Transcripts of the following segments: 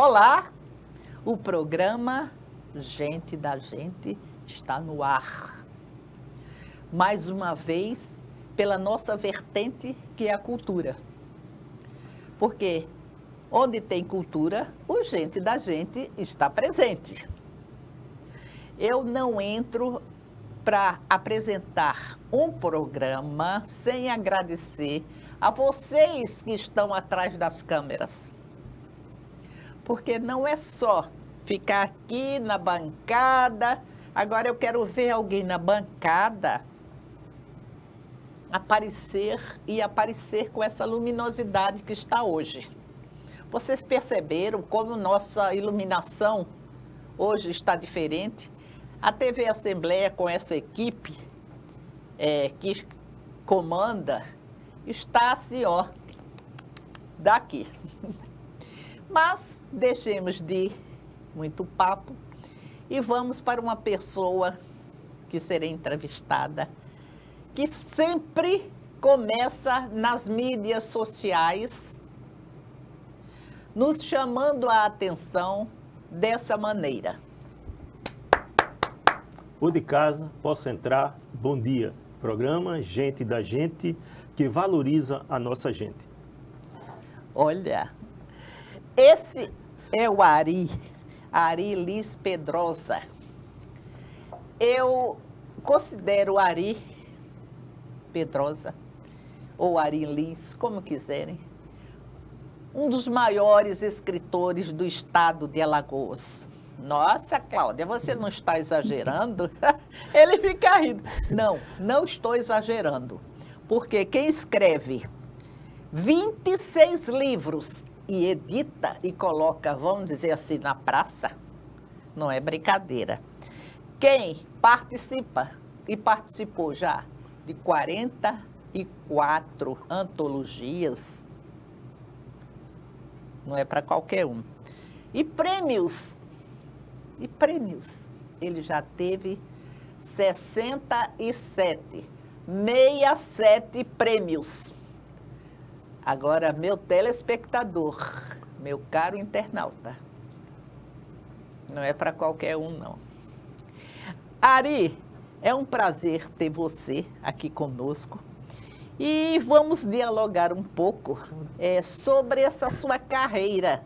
Olá, o programa Gente da Gente está no ar. Mais uma vez, pela nossa vertente, que é a cultura. Porque onde tem cultura, o Gente da Gente está presente. Eu não entro para apresentar um programa sem agradecer a vocês que estão atrás das câmeras. Porque não é só ficar aqui na bancada. Agora eu quero ver alguém na bancada aparecer com essa luminosidade que está hoje. Vocês perceberam como nossa iluminação hoje está diferente? A TV Assembleia, com essa equipe que comanda, está assim, ó, daqui. Mas deixemos de muito papo e vamos para uma pessoa que será entrevistada, que sempre começa nas mídias sociais, nos chamando a atenção dessa maneira. Ou de casa, posso entrar, bom dia. Programa Gente da Gente, que valoriza a nossa gente. Olha, esse é o Ari Liz Pedrosa. Eu considero o Ari Pedrosa, ou Ari Liz, como quiserem, um dos maiores escritores do estado de Alagoas. Nossa, Cláudia, você não está exagerando? Ele fica rindo. Não estou exagerando. Porque quem escreve 26 livros e edita e coloca, vamos dizer assim, na praça, não é brincadeira. Quem participa e participou já de 44 antologias, não é para qualquer um. E prêmios, ele já teve 67 prêmios. Agora, meu telespectador, meu caro internauta, não é para qualquer um, não. Ari, é um prazer ter você aqui conosco e vamos dialogar um pouco sobre essa sua carreira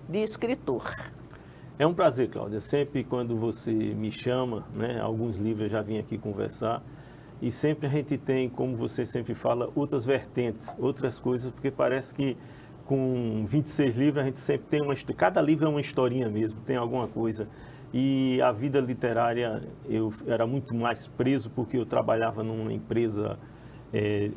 de escritor. É um prazer, Cláudia. Sempre quando você me chama, né, alguns livros eu já vim aqui conversar, e sempre a gente tem, como você sempre fala, outras vertentes, outras coisas, porque parece que com 26 livros a gente sempre tem uma história, cada livro é uma historinha mesmo, tem alguma coisa. E a vida literária, eu era muito mais preso porque eu trabalhava numa empresa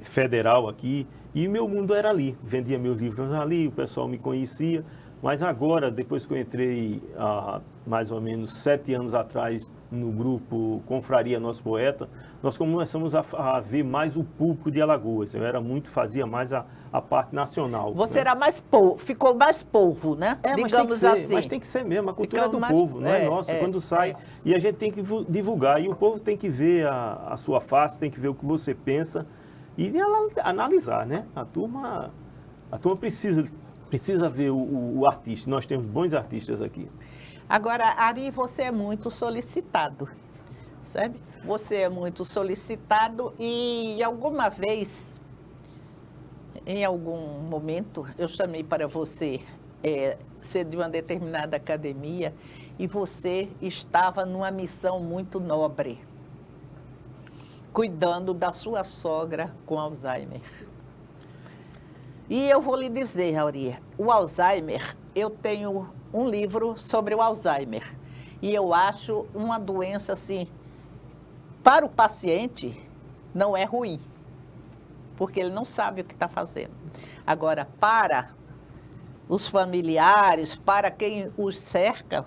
federal aqui, e meu mundo era ali, vendia meus livros ali, o pessoal me conhecia. Mas agora, depois que eu entrei há mais ou menos 7 anos atrás no grupo Confraria Nosso Poeta, nós começamos a ver mais o público de Alagoas. Eu fazia mais a parte nacional. Você, né? era mais povo, ficou mais povo, né? Digamos assim. Mas tem que ser mesmo, a cultura é do povo, não é nossa. Quando sai, e a gente tem que divulgar, e o povo tem que ver a sua face, tem que ver o que você pensa e analisar, né? A turma precisa ver o artista. Nós temos bons artistas aqui. Agora, Ari, você é muito solicitado, sabe? Você é muito solicitado e alguma vez, em algum momento, eu chamei para você ser de uma determinada academia e você estava numa missão muito nobre, cuidando da sua sogra com Alzheimer. E eu vou lhe dizer, Ari, o Alzheimer, eu tenho um livro sobre o Alzheimer. E eu acho uma doença, assim, para o paciente, não é ruim. Porque ele não sabe o que está fazendo. Agora, para os familiares, para quem os cerca,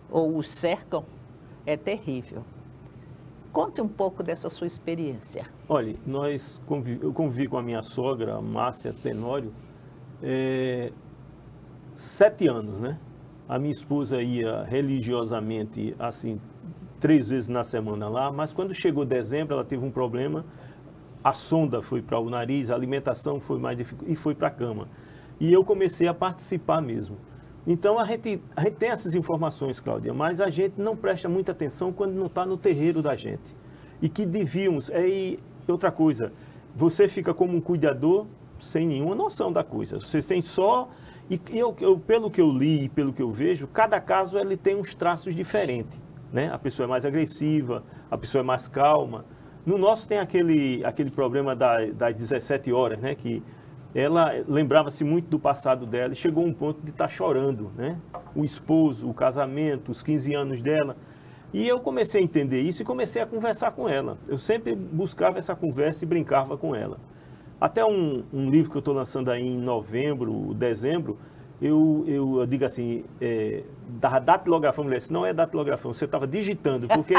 ou os cercam, é terrível. Conte um pouco dessa sua experiência. Olha, eu convivi com a minha sogra, Márcia Tenório, 7 anos, né? A minha esposa ia religiosamente, assim, 3 vezes na semana lá, mas quando chegou dezembro, ela teve um problema, a sonda foi para o nariz, a alimentação foi mais difícil e foi para a cama. E eu comecei a participar mesmo. Então, a gente tem essas informações, Cláudia, mas a gente não presta muita atenção quando não está no terreiro da gente. E que devíamos... outra coisa, você fica como um cuidador sem nenhuma noção da coisa. Você tem só... pelo que eu li e pelo que eu vejo, cada caso ele tem uns traços diferentes, né? A pessoa é mais agressiva, a pessoa é mais calma. No nosso tem aquele problema das 17 horas, né? Que ela lembrava-se muito do passado dela e chegou a um ponto de estar chorando, né? O esposo, o casamento, os 15 anos dela. E eu comecei a entender isso e comecei a conversar com ela. Eu sempre buscava essa conversa e brincava com ela. Até um livro que eu estou lançando aí em novembro, dezembro, eu digo assim, da datilografão, mulher, se não é datilografão, você estava digitando, porque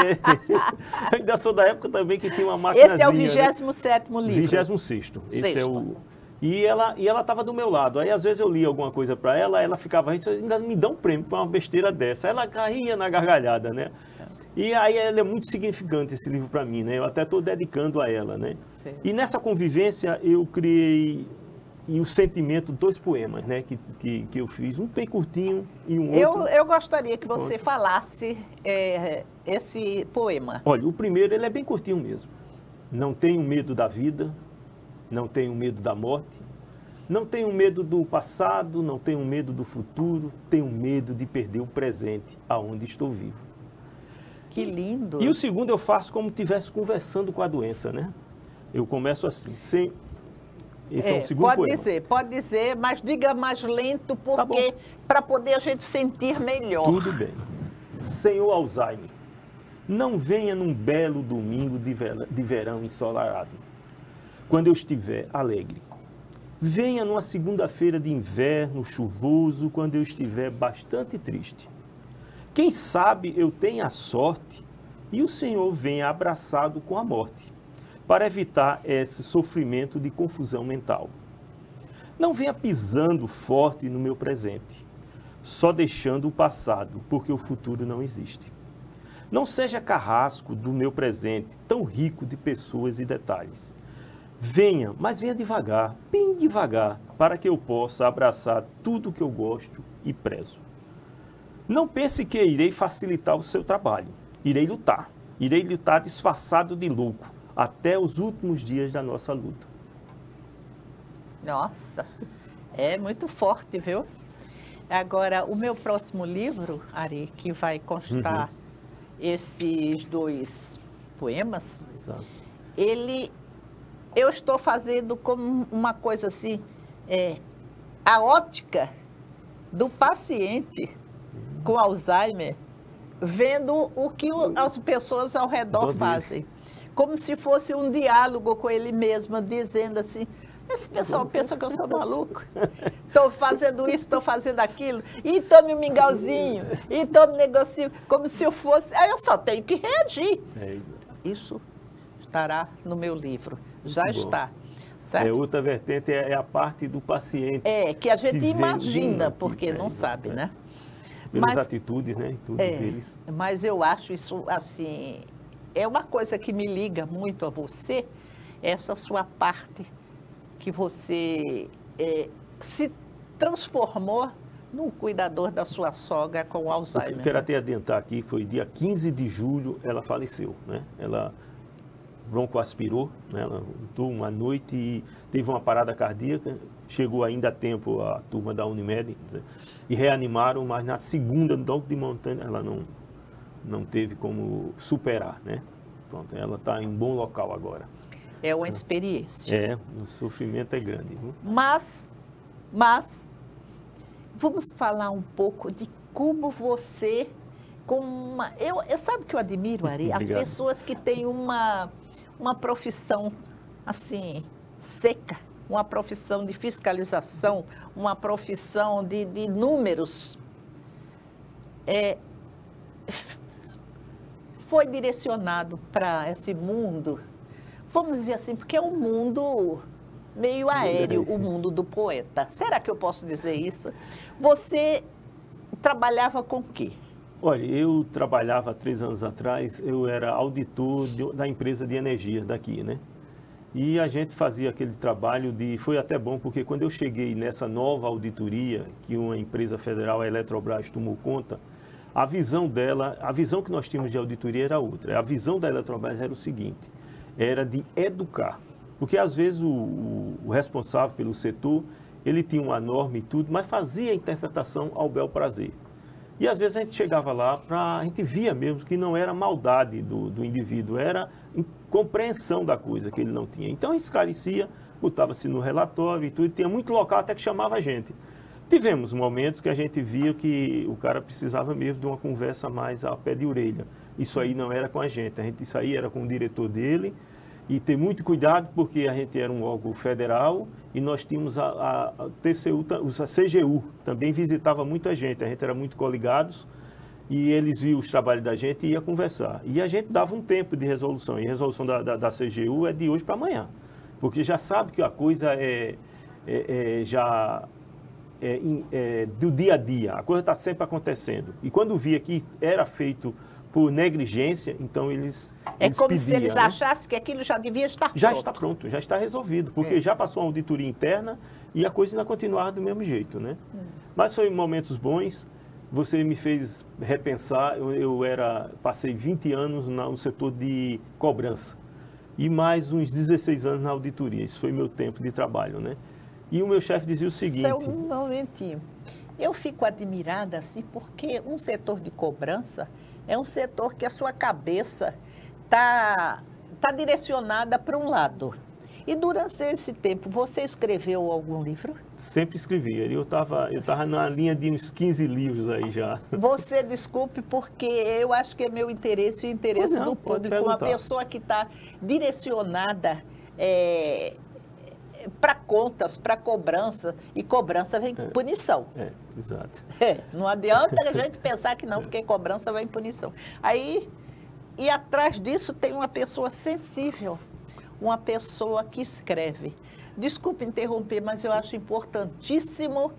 ainda sou da época também que tinha uma maquinazinha. Esse é o 27º livro. 26º. Esse é o... E ela estava do meu lado. Aí, às vezes, eu lia alguma coisa para ela, ela ficava, ainda me dá um prêmio para uma besteira dessa. Ela caía na gargalhada, né? E aí, ela é muito significante, esse livro para mim, né? Eu até estou dedicando a ela, né? Sim. E nessa convivência, eu criei o sentimento, 2 poemas, né? Que eu fiz, um bem curtinho e um outro... Eu gostaria que você falasse esse poema. Olha, o primeiro, ele é bem curtinho mesmo. Não tenho medo da vida... Não tenho medo da morte, não tenho medo do passado, não tenho medo do futuro, tenho medo de perder o presente, aonde estou vivo. Que lindo! E o segundo eu faço como se estivesse conversando com a doença, né? Eu começo assim, esse é o segundo poema. Pode dizer, mas diga mais lento, porque para poder a gente sentir melhor. Tudo bem. Senhor Alzheimer, não venha num belo domingo de verão ensolarado, quando eu estiver alegre. Venha numa segunda-feira de inverno chuvoso, quando eu estiver bastante triste. Quem sabe eu tenha a sorte e o Senhor venha abraçado com a morte, para evitar esse sofrimento de confusão mental. Não venha pisando forte no meu presente, só deixando o passado, porque o futuro não existe. Não seja carrasco do meu presente, tão rico de pessoas e detalhes. Venha, mas venha devagar, bem devagar, para que eu possa abraçar tudo que eu gosto e prezo. Não pense que irei facilitar o seu trabalho. Irei lutar disfarçado de louco, até os últimos dias da nossa luta. Nossa, é muito forte, viu? Agora, o meu próximo livro, Ari, que vai constar esses 2 poemas, exato. Eu estou fazendo como uma coisa assim, a ótica do paciente com Alzheimer, vendo o que as pessoas ao redor fazem. Como se fosse um diálogo com ele mesmo, dizendo assim, esse pessoal pensa que eu sou maluco. Estou fazendo isso, estou fazendo aquilo, e tome um mingauzinho, e tome um negocinho, como se eu fosse... Aí eu só tenho que reagir. Isso estará no meu livro. Já está. Certo? Outra vertente é a parte do paciente. Que a gente imagina, porque não sabe, né? Pelas atitudes, né? Tudo deles. Mas eu acho isso, assim, é uma coisa que me liga muito a você, essa sua parte que você se transformou no cuidador da sua sogra com Alzheimer. Eu quero até adiantar aqui, foi dia 15 de julho, ela faleceu, né? Ela broncoaspirou, né? Ela entrou uma noite e teve uma parada cardíaca, chegou ainda a tempo a turma da Unimed, e reanimaram, mas na segunda, no topo de montanha, ela não teve como superar, né? Pronto, ela está em um bom local agora. É uma experiência. O sofrimento é grande. Viu? Mas, vamos falar um pouco de como você, sabe o que eu admiro, Ari? As pessoas que têm uma profissão, assim, seca, uma profissão de fiscalização, uma profissão de números. Foi direcionado para esse mundo, vamos dizer assim, porque é um mundo meio aéreo, o mundo do poeta. Será que eu posso dizer isso? Você trabalhava com o quê? Olha, eu trabalhava 3 anos atrás, eu era auditor da empresa de energia daqui, né? E a gente fazia aquele trabalho foi até bom, porque quando eu cheguei nessa nova auditoria, que uma empresa federal, a Eletrobras, tomou conta, a visão dela, a visão que nós tínhamos de auditoria era outra. A visão da Eletrobras era o seguinte, era de educar. Porque às vezes o responsável pelo setor, ele tinha uma norma e tudo, mas fazia a interpretação ao bel prazer. E às vezes a gente chegava lá, a gente via mesmo que não era maldade do indivíduo, era compreensão da coisa que ele não tinha. Então esclarecia, botava-se no relatório e tudo, e tinha muito local até que chamava a gente. Tivemos momentos que a gente via que o cara precisava mesmo de uma conversa mais a pé de orelha. Isso aí não era com a gente, isso aí era com o diretor dele, e ter muito cuidado porque a gente era um órgão federal e nós tínhamos a TCU, a CGU, também visitava muita gente, a gente era muito coligados e eles viam os trabalhos da gente e ia conversar. E a gente dava um tempo de resolução, e a resolução da CGU é de hoje para amanhã, porque já sabe que a coisa do dia a dia, a coisa está sempre acontecendo. E quando via que era feito por negligência, então eles como pediam, se eles achassem que aquilo já devia estar pronto. Já está pronto, já está resolvido, porque já passou uma auditoria interna e a coisa ainda continuava do mesmo jeito, né? Mas foi momentos bons, você me fez repensar, passei 20 anos no setor de cobrança e mais uns 16 anos na auditoria, esse foi meu tempo de trabalho, né? E o meu chefe dizia o seguinte... Só um momentinho, eu fico admirada assim, porque um setor de cobrança é um setor que a sua cabeça está direcionada para um lado. E durante esse tempo, você escreveu algum livro? Sempre escrevia. Eu estava na linha de uns 15 livros aí já. Você desculpe, porque eu acho que é meu interesse e o interesse do público. Uma pessoa que está direcionada para contas, para cobrança, e cobrança vem com punição. Exato. Não adianta a gente pensar que não, porque cobrança vem punição. Aí, e atrás disso tem uma pessoa sensível, uma pessoa que escreve. Desculpe interromper, mas eu acho importantíssimo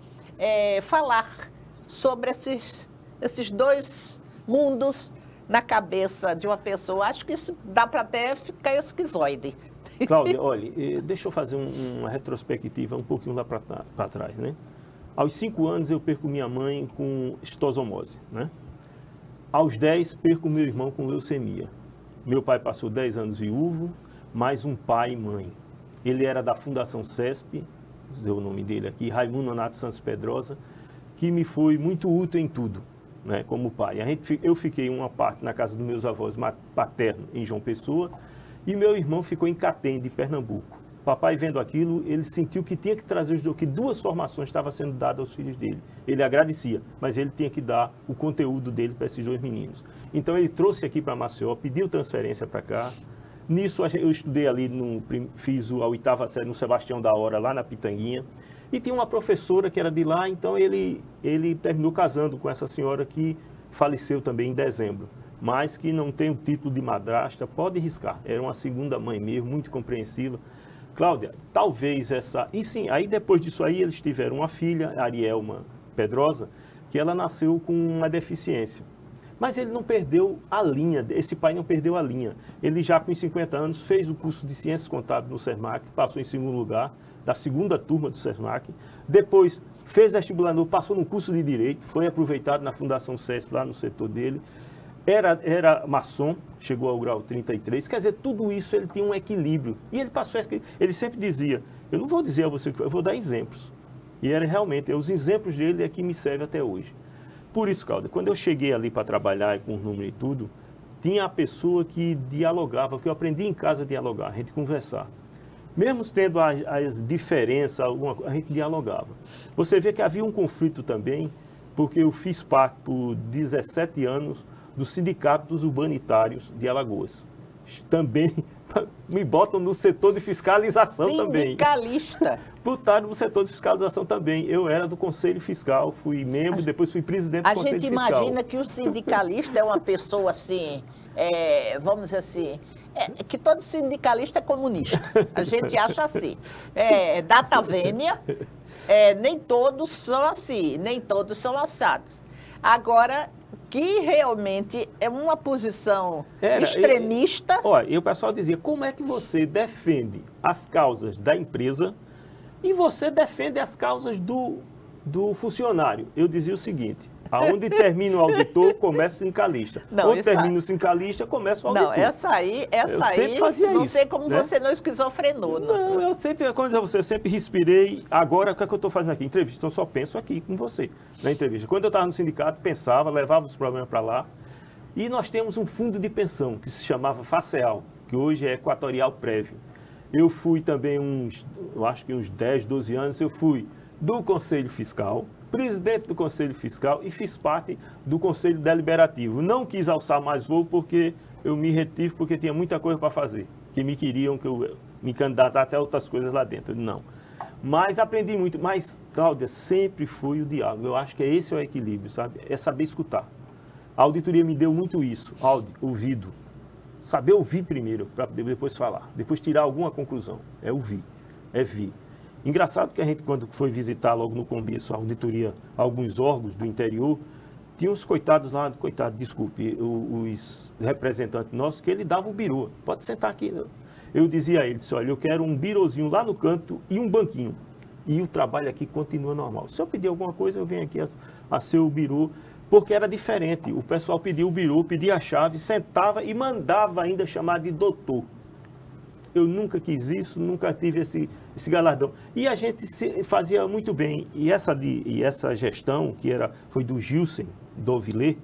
falar sobre esses dois mundos na cabeça de uma pessoa. Acho que isso dá para até ficar esquizoide. Cláudia, olha, deixa eu fazer uma retrospectiva um pouquinho lá para trás, né? Aos 5 anos eu perco minha mãe com estosomose, né? Aos 10 perco meu irmão com leucemia. Meu pai passou 10 anos viúvo, mais um pai e mãe. Ele era da Fundação CESP, vou dizer o nome dele aqui, Raimundo Nonato Santos Pedrosa, que me foi muito útil em tudo, né, como pai. Eu fiquei uma parte na casa dos meus avós paternos em João Pessoa, e meu irmão ficou em Catem, de Pernambuco. Papai, vendo aquilo, ele sentiu que tinha que trazer que 2 formações estavam sendo dadas aos filhos dele. Ele agradecia, mas ele tinha que dar o conteúdo dele para esses 2 meninos. Então ele trouxe aqui para Maceió, pediu transferência para cá. Nisso eu estudei ali, fiz a 8ª série no Sebastião da Hora, lá na Pitanguinha. E tinha uma professora que era de lá, então ele terminou casando com essa senhora que faleceu também em dezembro. Mas que não tem o título de madrasta, pode riscar. Era uma segunda mãe mesmo, muito compreensiva. Cláudia, talvez E sim, aí depois disso aí eles tiveram uma filha, Arielma Pedrosa, que ela nasceu com uma deficiência. Mas ele não perdeu a linha, esse pai não perdeu a linha. Ele já com 50 anos fez o curso de Ciências Contábeis no SESMAC, passou em 2º lugar, da 2ª turma do SESMAC. Depois fez vestibular novo, passou no curso de Direito, foi aproveitado na Fundação CESP, lá no setor dele. Era maçom, chegou ao grau 33, quer dizer, tudo isso ele tinha um equilíbrio. E ele passou, ele sempre dizia, eu não vou dizer a você, eu vou dar exemplos. E era realmente, os exemplos dele é que me servem até hoje. Por isso, Cláudia, quando eu cheguei ali para trabalhar com os números e tudo, tinha a pessoa que dialogava, que eu aprendi em casa a dialogar, a gente conversar. Mesmo tendo as diferenças, a gente dialogava. Você vê que havia um conflito também, porque eu fiz parte por 17 anos do Sindicato dos Urbanitários de Alagoas. Também me botam no setor de fiscalização também. Sindicalista. Botaram no setor de fiscalização também. Eu era do Conselho Fiscal, fui membro, depois fui presidente do Conselho Fiscal. A gente imagina que o sindicalista é uma pessoa assim, vamos dizer assim, que todo sindicalista é comunista. A gente acha assim. Data vênia, nem todos são assim, nem todos são assados. Agora, que realmente é uma posição Era, extremista. Olha, e o pessoal dizia, como é que você defende as causas da empresa e você defende as causas do funcionário? Eu dizia o seguinte, aonde termina o auditor, começa o sindicalista. Não, onde termina o sindicalista, começa o auditor. Não, essa aí, sempre fazia não isso, sei como né? você não esquizofrenou. Não, eu sempre, como dizer a você, eu sempre respirei. Agora, o que é que eu estou fazendo aqui? Entrevista, então eu só penso aqui com você, na entrevista. Quando eu estava no sindicato, pensava, levava os problemas para lá. E nós temos um fundo de pensão, que se chamava FACEAL, que hoje é Equatorial Prévio. Eu fui também eu acho que uns 10, 12 anos, eu fui do Conselho Fiscal, presidente do Conselho Fiscal e fiz parte do Conselho Deliberativo. Não quis alçar mais voo porque eu me retive, porque tinha muita coisa para fazer, que me queriam que eu me candidatasse a outras coisas lá dentro. Não. Mas aprendi muito. Mas, Cláudia, sempre foi o diálogo. Eu acho que esse é o equilíbrio, sabe? É saber escutar. A auditoria me deu muito isso, ouvido. Saber ouvir primeiro, para depois falar. Depois tirar alguma conclusão. É ouvir, é vir. Engraçado que a gente, quando foi visitar logo no começo a auditoria, alguns órgãos do interior, tinha uns coitados lá, desculpe, os representantes nossos, que ele dava o birô. Pode sentar aqui. Eu dizia a ele, olha, eu quero um birozinho lá no canto e um banquinho. E o trabalho aqui continua normal. Se eu pedir alguma coisa, eu venho aqui a seu birô. Porque era diferente. O pessoal pedia o birô, pedia a chave, sentava e mandava ainda chamar de doutor. Eu nunca quis isso, nunca tive esse galardão. E a gente fazia muito bem. E essa gestão, que foi do Gilson Dovillet,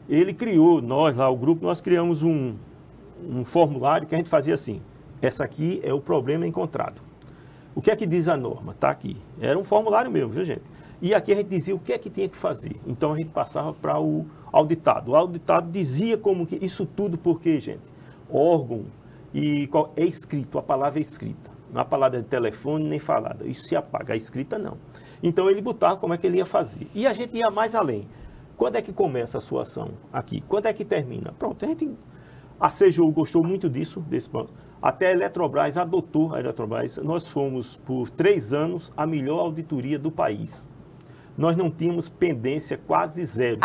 ele criou, nós lá, o grupo, nós criamos um formulário que a gente fazia assim. Essa aqui é o problema encontrado. O que é que diz a norma? Está aqui. Era um formulário mesmo, viu, gente? E aqui a gente dizia o que é que tinha que fazer. Então a gente passava para o auditado. O auditado dizia como que isso tudo, porque, gente, órgão é escrito, a palavra é escrita. Não é a palavra de telefone nem falada. Isso se apaga, a escrita não. Então ele botava como é que ele ia fazer. E a gente ia mais além. Quando é que começa a sua ação aqui? Quando é que termina? Pronto, a CGU gostou muito desse plano. Até a Eletrobras adotou a Eletrobras. Nós fomos, por 3 anos, a melhor auditoria do país. Nós não tínhamos pendência quase zero,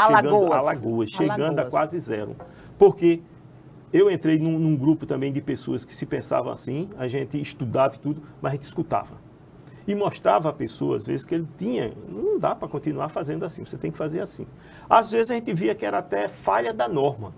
chegando a quase zero. Porque eu entrei num grupo também de pessoas que se pensavam assim, a gente estudava e tudo, mas a gente escutava. E mostrava a pessoa, às vezes, que ele não dá para continuar fazendo assim, você tem que fazer assim. Às vezes a gente via que era até falha da norma.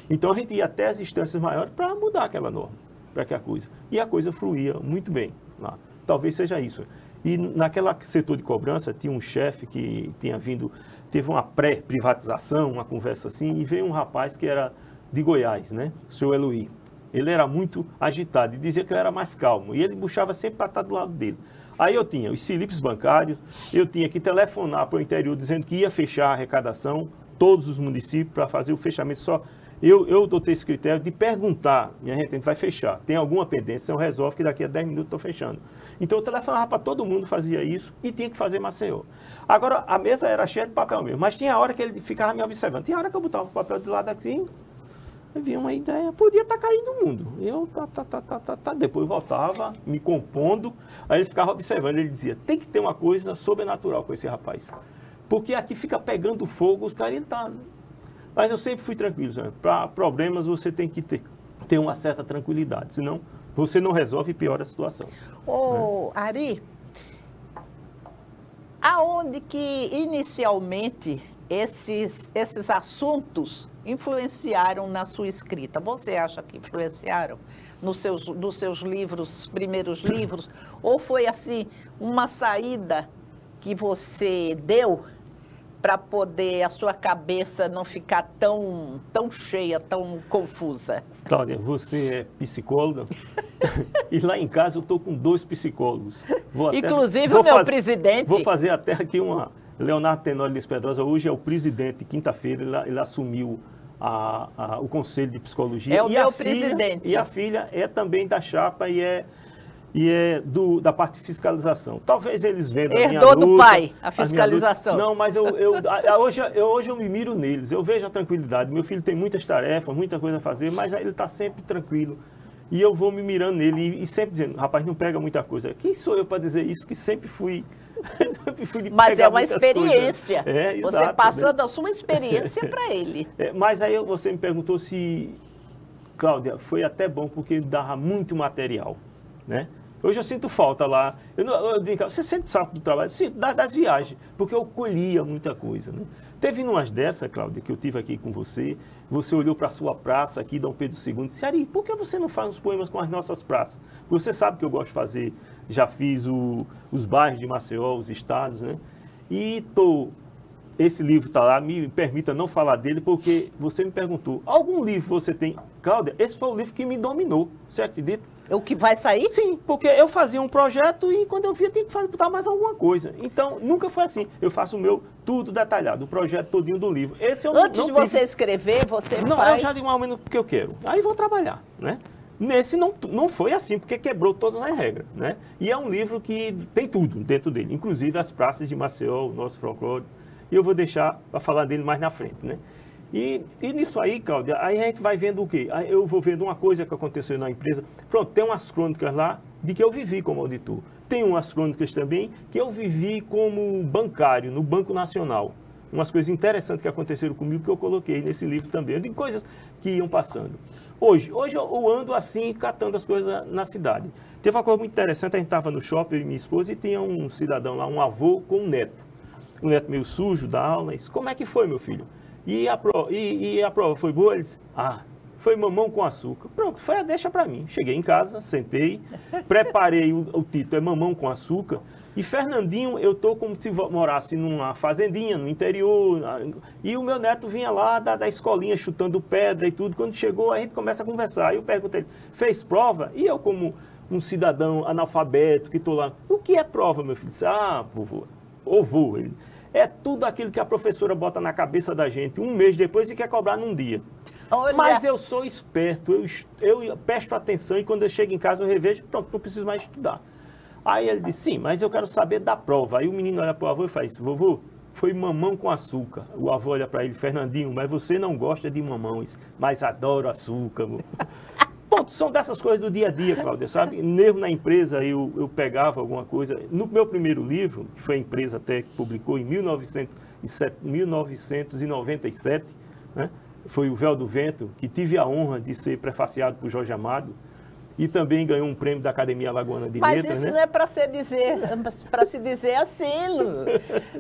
Então a gente ia até as instâncias maiores para mudar aquela norma, para que a coisa fluía muito bem lá. Talvez seja isso. E naquele setor de cobrança, tinha um chefe que teve uma pré-privatização, uma conversa assim, e veio um rapaz que era de Goiás, né? O seu Eloy. Ele era muito agitado e dizia que eu era mais calmo. E ele puxava sempre para estar do lado dele. Aí eu tinha os slipes bancários, eu tinha que telefonar para o interior dizendo que ia fechar a arrecadação, todos os municípios, para fazer o fechamento só. Eu adotei esse critério de perguntar, minha gente, a gente vai fechar, tem alguma pendência, então resolve que daqui a 10 minutos estou fechando. Então eu telefonava para todo mundo, fazia isso e tinha que fazer Maceió. Agora, a mesa era cheia de papel mesmo, mas tinha hora que ele ficava me observando, tinha hora que eu botava o papel de lado assim, eu via uma ideia, podia estar caindo o mundo. Eu, depois voltava, me compondo, aí ele ficava observando, ele dizia, tem que ter uma coisa sobrenatural com esse rapaz, porque aqui fica pegando fogo, os caras estão... Mas eu sempre fui tranquilo, né? Para problemas você tem que ter uma certa tranquilidade, senão você não resolve e piora a situação. Ô, Ari, aonde que inicialmente esses assuntos influenciaram na sua escrita? Você acha que influenciaram nos seus livros, primeiros livros? Ou foi assim, uma saída que você deu para poder a sua cabeça não ficar tão cheia, tão confusa? Cláudia, você é psicóloga e lá em casa eu estou com 2 psicólogos. Inclusive o meu presidente. Vou fazer até aqui uma... Leonardo Tenório Liz Pedrosa hoje é o presidente, quinta-feira ele assumiu o Conselho de Psicologia. É o meu presidente. E a filha é também da chapa e é da parte de fiscalização. Talvez eles vendam a minha luta. Herdou do pai a fiscalização. Não, mas hoje eu me miro neles, eu vejo a tranquilidade. Meu filho tem muitas tarefas, muita coisa a fazer, mas ele está sempre tranquilo. E eu vou me mirando nele e sempre dizendo, rapaz, não pega muita coisa. Quem sou eu para dizer isso, que sempre fui... Mas é uma experiência. Exato, você passando a sua experiência para ele. Mas aí você me perguntou se, Cláudia, foi até bom porque dava muito material, né? Hoje eu sinto falta lá. Eu digo, você sente saco do trabalho? Sinto, das viagens, porque eu colhia muita coisa, né? Teve umas dessas, Cláudia, que eu tive aqui com você olhou para a sua praça aqui, Dom Pedro II, e disse, Ari, por que você não faz uns poemas com as nossas praças? Você sabe que eu gosto de fazer, já fiz os bairros de Maceió, os estados, né? E esse livro está lá, me permita não falar dele, porque você me perguntou, algum livro você tem? Cláudia, esse foi o livro que me dominou, você acredita? O que vai sair? Sim, porque eu fazia um projeto e quando eu via, tinha que botar mais alguma coisa. Então, nunca foi assim. Eu faço o meu tudo detalhado, o projeto todinho do livro. Esse eu Antes de você escrever, você faz... Não, eu já digo mais ou menos o que eu quero. Aí vou trabalhar, né? Nesse não foi assim, porque quebrou todas as regras, né? E é um livro que tem tudo dentro dele, inclusive as praças de Maceió, o nosso folclore. E eu vou deixar para falar dele mais na frente, né? E nisso aí, Cláudia, aí a gente vai vendo o quê? Aí eu vou vendo uma coisa que aconteceu na empresa. Pronto, tem umas crônicas lá de que eu vivi como auditor. Tem umas crônicas também que eu vivi como bancário no Banco Nacional. Umas coisas interessantes que aconteceram comigo que eu coloquei nesse livro também. Eu digo coisas que iam passando. Hoje eu ando assim, catando as coisas na cidade. Teve uma coisa muito interessante, a gente estava no shopping, eu e minha esposa, e tinha um cidadão lá, um avô com um neto. Um neto meio sujo da aula. Disse, como é que foi, meu filho? E a prova foi boa? Ele disse, foi mamão com açúcar. Pronto, foi a deixa para mim. Cheguei em casa, sentei, preparei o título, é mamão com açúcar. E Fernandinho, eu estou como se morasse numa fazendinha, no interior. E o meu neto vinha lá da escolinha, chutando pedra e tudo. Quando chegou, a gente começa a conversar. Aí eu perguntei, fez prova? E eu, como um cidadão analfabeto, que estou lá, o que é prova, meu filho? Disse, vovô, ele... É tudo aquilo que a professora bota na cabeça da gente um mês depois e quer cobrar num dia. Olha. Mas eu sou esperto, eu presto atenção e quando eu chego em casa eu revejo, pronto, não preciso mais estudar. Aí ele disse, sim, mas eu quero saber da prova. Aí o menino olha para o avô e faz, vovô, foi mamão com açúcar. O avô olha para ele, Fernandinho, mas você não gosta de mamões, mas adoro açúcar. Bom, são dessas coisas do dia a dia, Cláudia, sabe? Mesmo na empresa eu pegava alguma coisa. No meu primeiro livro, que foi a empresa até que publicou em 1997, né? Foi O Véu do Vento, que tive a honra de ser prefaciado por Jorge Amado. E também ganhou um prêmio da Academia Alagoana de Letras. Mas isso não é para se dizer assim, Lu.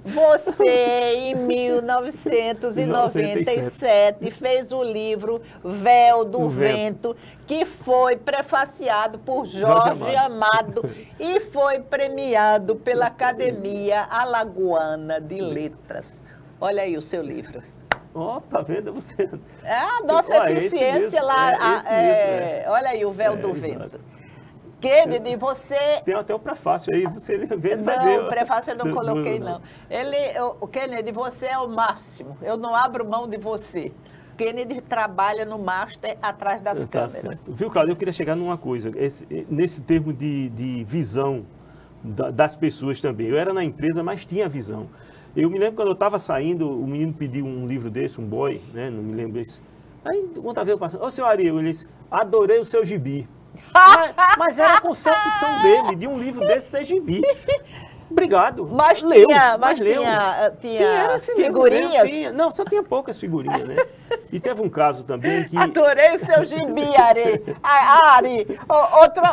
Você, em 1997, fez o livro Véu do Vento, que foi prefaciado por Jorge Amado e foi premiado pela Academia Alagoana de Letras. Olha aí o seu livro. Tá vendo você? É a nossa eficiência lá. Olha aí o Véu do Vento. Kennedy, você... Tem até o prefácio aí, você vê. Não, o prefácio eu não coloquei, não. Kennedy, você é o máximo. Eu não abro mão de você. Kennedy trabalha no master atrás das câmeras. Certo. Viu, Cláudio? Eu queria chegar numa coisa. Nesse termo de visão das pessoas também. Eu era na empresa, mas tinha visão. Eu me lembro quando eu estava saindo, o menino pediu um livro desse, um boy, né? Não me lembro isso. Aí, quando eu passando, senhor Ariel, ele disse, adorei o seu gibi. mas era a concepção dele, de um livro desse ser gibi. Obrigado. Mas leu, tinha figurinhas? Tinha. Não, só tinha poucas figurinhas, né? E teve um caso também que... Adorei o seu gibi, Ari. Ari,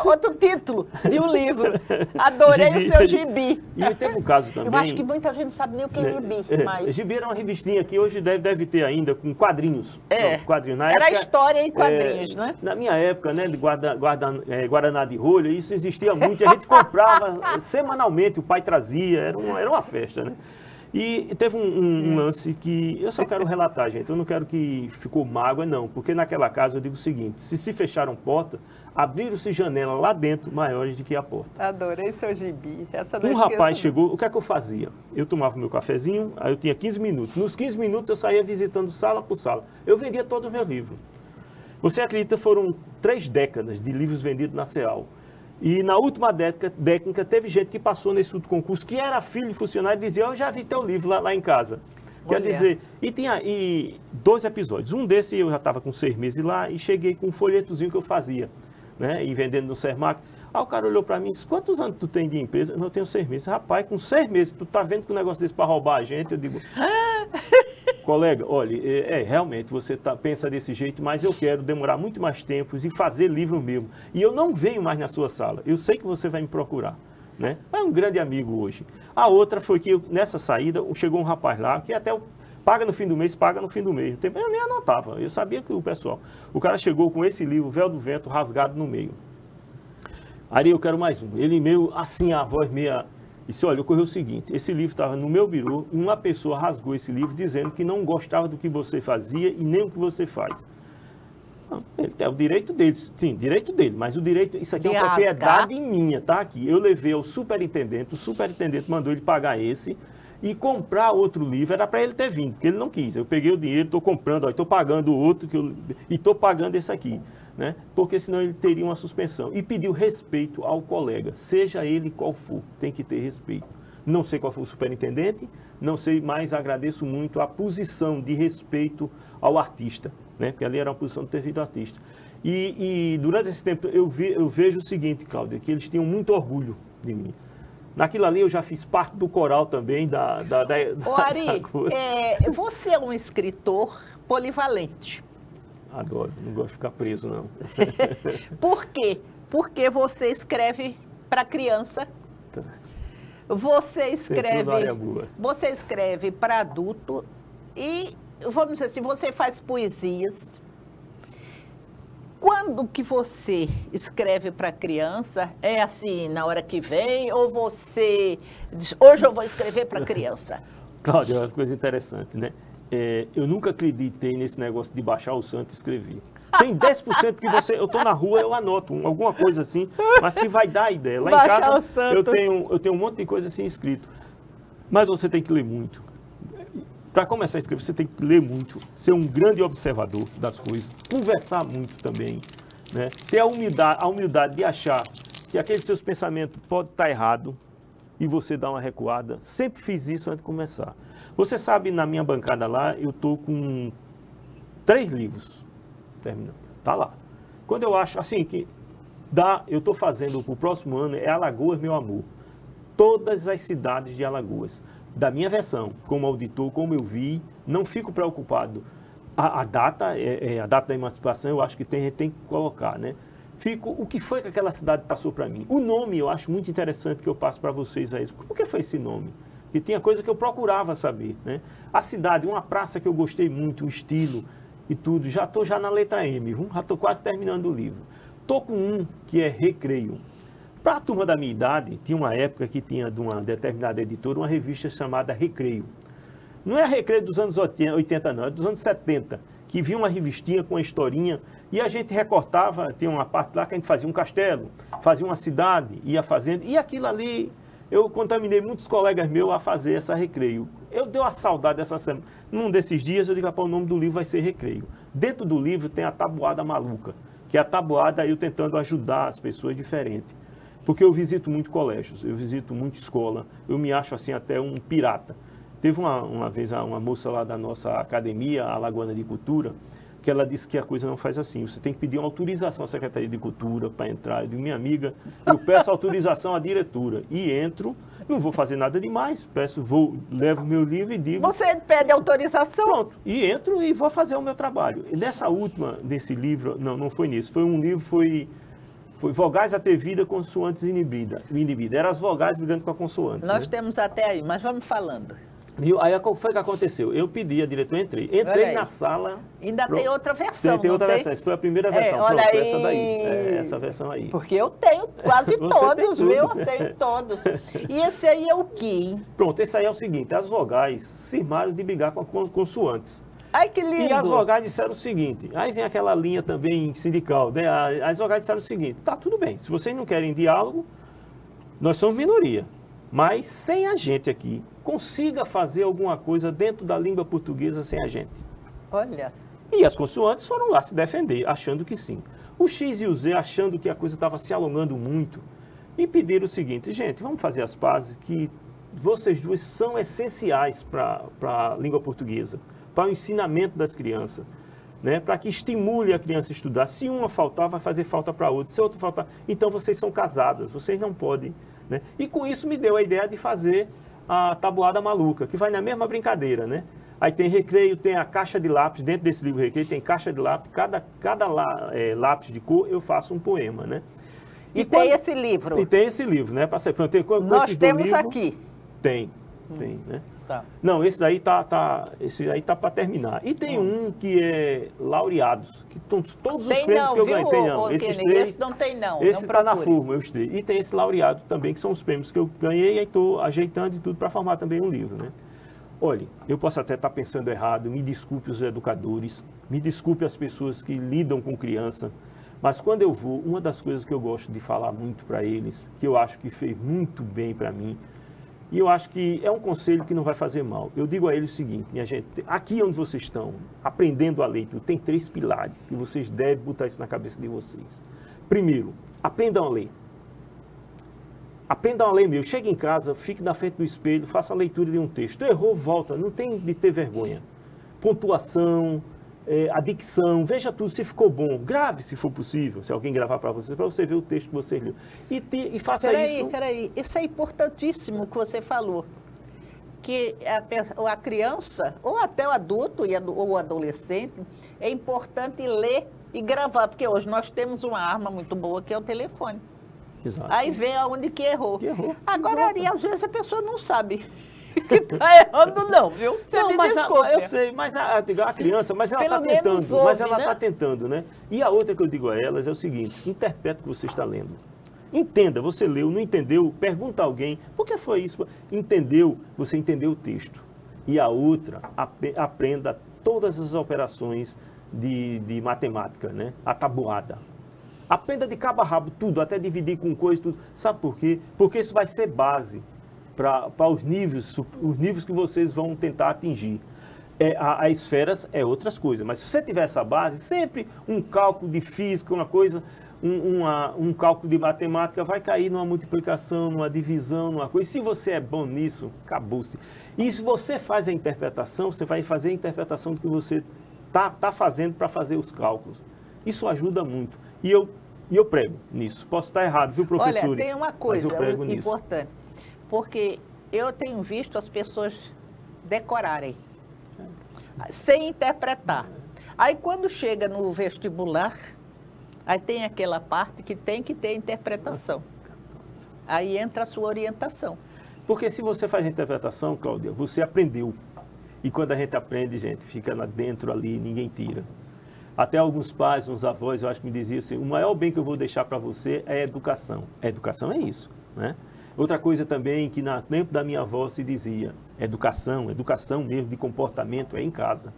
outro título de um livro. Adorei o seu gibi. E teve um caso também... Eu acho que muita gente não sabe nem o que é gibi. Mas... Gibi era uma revistinha que hoje deve ter ainda, com quadrinhos. Quadrinhos. Era história em quadrinhos, né? Na minha época, né, de Guaraná de rolha, isso existia muito. A gente comprava semanalmente, o pai trazia, era uma festa, né? E teve um lance que eu só quero relatar, gente. Eu não quero que ficou mágoa, não. Porque naquela casa eu digo o seguinte, se fecharam porta, abriram-se janelas lá dentro maiores do que a porta. Adorei seu gibi. Um rapaz chegou, o que é que eu fazia? Eu tomava meu cafezinho, aí eu tinha 15 minutos. Nos 15 minutos eu saía visitando sala por sala. Eu vendia todos os meus livros. Você acredita, foram 3 décadas de livros vendidos na CEAL. E na última década teve gente que passou nesse concurso, que era filho de funcionário e dizia, eu já vi teu livro lá em casa. Quer dizer, e tinha 2 episódios. Um desse eu já estava com 6 meses lá e cheguei com um folhetozinho que eu fazia. né? E vendendo no Sermac. Aí o cara olhou para mim e disse, quantos anos tu tem de empresa? Eu tenho 6 meses. Rapaz, com 6 meses, tu tá vendo que um negócio desse para roubar a gente? Eu digo, colega, olha, realmente você pensa desse jeito, mas eu quero demorar muito mais tempo e fazer livro mesmo. E eu não venho mais na sua sala. Eu sei que você vai me procurar. Né? É um grande amigo hoje. A outra foi que nessa saída chegou um rapaz lá que até paga no fim do mês, paga no fim do mês. Eu nem anotava, eu sabia que o cara chegou com esse livro, Véu do Vento, rasgado no meio. Aí eu quero mais um. Ele meio assim, a voz meia... Disse, olha, ocorreu o seguinte, esse livro estava no meu birô e uma pessoa rasgou esse livro dizendo que não gostava do que você fazia e nem o que você faz. Ele tem o direito dele, sim, direito dele, mas o direito, isso aqui é uma propriedade minha, tá aqui. Eu levei ao superintendente, o superintendente mandou ele pagar esse e comprar outro livro, era para ele ter vindo, porque ele não quis. Eu peguei o dinheiro, estou comprando, estou pagando o outro e estou pagando esse aqui, né? Porque senão ele teria uma suspensão. E pediu respeito ao colega, seja ele qual for, tem que ter respeito. Não sei qual foi o superintendente, não sei, mas agradeço muito a posição de respeito ao artista. Né? Porque ali era uma posição de ter sido artista. E durante esse tempo eu vejo o seguinte, Cláudia, que eles tinham muito orgulho de mim. Naquilo ali eu já fiz parte do coral também Ari, você é um escritor polivalente. Adoro, não gosto de ficar preso, não. Por quê? Porque você escreve para criança, Tá. você escreve para adulto e, vamos dizer assim, você faz poesias. Quando que você escreve para criança? É assim, na hora que vem? Ou você diz, hoje eu vou escrever para criança? Cláudia, é uma coisa interessante, né? Eu nunca acreditei nesse negócio de baixar o santo e escrever. Tem 10% que eu estou na rua, eu anoto alguma coisa assim, mas que vai dar ideia. Lá baixar em casa o santo. eu tenho um monte de coisa assim escrito. Mas você tem que ler muito. Para começar a escrever, você tem que ler muito, ser um grande observador das coisas, conversar muito também, né? Ter a humildade de achar que aqueles seus pensamentos podem estar errados e você dá uma recuada. Sempre fiz isso antes de começar. Você sabe, na minha bancada lá, eu estou com 3 livros terminando. Está lá. Quando eu acho, assim, que eu estou fazendo para o próximo ano, é Alagoas, meu amor. Todas as cidades de Alagoas. Da minha versão, como auditor, como eu vi, não fico preocupado. A data da emancipação, eu acho que tem que colocar, né? O que foi que aquela cidade passou para mim? O nome eu acho muito interessante que eu passo para vocês aí. Por que foi esse nome? Que tinha coisa que eu procurava saber, né? A cidade, uma praça que eu gostei muito, o estilo e tudo. Já estou na letra M, já estou quase terminando o livro. Estou com um que é Recreio. Para a turma da minha idade, tinha uma época que tinha de uma determinada editora uma revista chamada Recreio. Não é a Recreio dos anos 80, não, é dos anos 70, que vinha uma revistinha com uma historinha e a gente recortava, tinha uma parte lá que a gente fazia um castelo, fazia uma cidade, ia fazendo, e aquilo ali, eu contaminei muitos colegas meus a fazer essa Recreio. Eu dei uma saudade dessa semana. Num desses dias eu digo, o nome do livro vai ser Recreio. Dentro do livro tem a Tabuada Maluca, que é a tabuada eu tentando ajudar as pessoas diferentes. Porque eu visito muito colégios, eu visito muito escola, eu me acho assim até um pirata. Teve uma vez uma moça lá da nossa academia, a Alagoana de Cultura, que ela disse que a coisa não faz assim, você tem que pedir uma autorização à Secretaria de Cultura para entrar. Eu digo, minha amiga, eu peço autorização à diretora e entro, não vou fazer nada demais, levo meu livro e digo... Você pede autorização? Pronto, e entro e vou fazer o meu trabalho. E nesse livro, não foi nisso, foi um livro, foi vogais atrevidas, consoantes inibidas. Eram as vogais brigando com a consoante. Nós temos até aí, mas vamos falando. Viu? Aí foi o que aconteceu. Eu pedi a diretora, entrei na sala. Ainda tem outra versão. Tem outra versão. Essa foi a primeira versão. Olha pronto, aí. Essa daí. Essa versão aí. Porque eu tenho quase todos, viu? Eu tenho todos. E esse aí é o quê, hein? Pronto, esse aí é o seguinte: as vogais cismaram de brigar com as consoantes. Ai, que lindo! E as vogais disseram o seguinte, aí vem aquela linha também sindical, né? As vogais disseram o seguinte, tá, tudo bem, se vocês não querem diálogo, nós somos minoria, mas sem a gente aqui, consiga fazer alguma coisa dentro da língua portuguesa sem a gente. Olha. E as consoantes foram lá se defender, achando que sim. O X e o Z achando que a coisa estava se alongando muito e pediram o seguinte, gente, vamos fazer as pazes que vocês duas são essenciais para a língua portuguesa, para o ensinamento das crianças. né, para que estimule a criança a estudar. Se uma faltar, vai fazer falta para outra. Se outra faltar, então vocês são casadas, vocês não podem. Né? E com isso me deu a ideia de fazer a tabuada maluca, que vai na mesma brincadeira, né? Aí tem recreio, tem a caixa de lápis, dentro desse livro recreio tem caixa de lápis, cada lápis de cor eu faço um poema, né? E tem esse livro? E tem esse livro, né? Nós temos aqui. Tem, né? Tá. Não, esse daí tá para terminar. E tem um que é laureados, que todos os prêmios que eu ganhei. Tem não, esse não tem não. Esse está na forma, eu estrei. E tem esse laureado também, que são os prêmios que eu ganhei, e aí estou ajeitando e tudo para formar também um livro, né? Olha, eu posso até estar pensando errado, me desculpe os educadores, me desculpe as pessoas que lidam com criança, mas quando eu vou, uma das coisas que eu gosto de falar muito para eles, que eu acho que fez muito bem para mim, e eu acho que é um conselho que não vai fazer mal. Eu digo a eles o seguinte, minha gente, aqui onde vocês estão, aprendendo a leitura, tem 3 pilares, e vocês devem botar isso na cabeça de vocês. Primeiro, aprendam a ler. Aprendam a ler mesmo. Chegue em casa, fique na frente do espelho, faça a leitura de um texto. Errou, volta, não tem de ter vergonha. Pontuação, a dicção, veja tudo, se ficou bom. Grave, se for possível, se alguém gravar para você ver o texto que você leu. E faça isso. Peraí, isso é importantíssimo que você falou. Que a criança, ou até o adulto ou o adolescente, é importante ler e gravar, porque hoje nós temos uma arma muito boa que é o telefone. Exato. Aí vê aonde que errou. Agora, ali, às vezes, a pessoa não sabe que está errando, não, viu? Você não, me mas desculpe. Eu sei, mas a criança, mas ela está tentando, tá tentando, né? E a outra que eu digo a elas é o seguinte, interprete o que você está lendo. Entenda, você leu, não entendeu, pergunta a alguém, por que foi isso? Entendeu, você entendeu o texto. E a outra, aprenda todas as operações de matemática, né? A tabuada. Aprenda de cabo a rabo tudo, até dividir com coisa, tudo. Sabe por quê? Porque isso vai ser base para os níveis que vocês vão tentar atingir. As esferas é outras coisas, mas se você tiver essa base, sempre um cálculo de física, uma coisa, um cálculo de matemática vai cair numa multiplicação, numa divisão, numa coisa. E se você é bom nisso, acabou-se. E se você faz a interpretação, você vai fazer a interpretação do que você tá fazendo para fazer os cálculos. Isso ajuda muito. E eu prego nisso. Posso estar errado, viu, professores? Olha, tem uma coisa importante. Nisso. Porque eu tenho visto as pessoas decorarem, sem interpretar. Aí, quando chega no vestibular, aí tem aquela parte que tem que ter interpretação. Aí entra a sua orientação. Porque se você faz a interpretação, Cláudia, você aprendeu. E quando a gente aprende, gente, fica lá dentro ali, ninguém tira. Até alguns pais, uns avós, eu acho que me diziam assim, o maior bem que eu vou deixar para você é a educação. A educação é isso, né? Outra coisa também que no tempo da minha avó se dizia, educação mesmo de comportamento é em casa.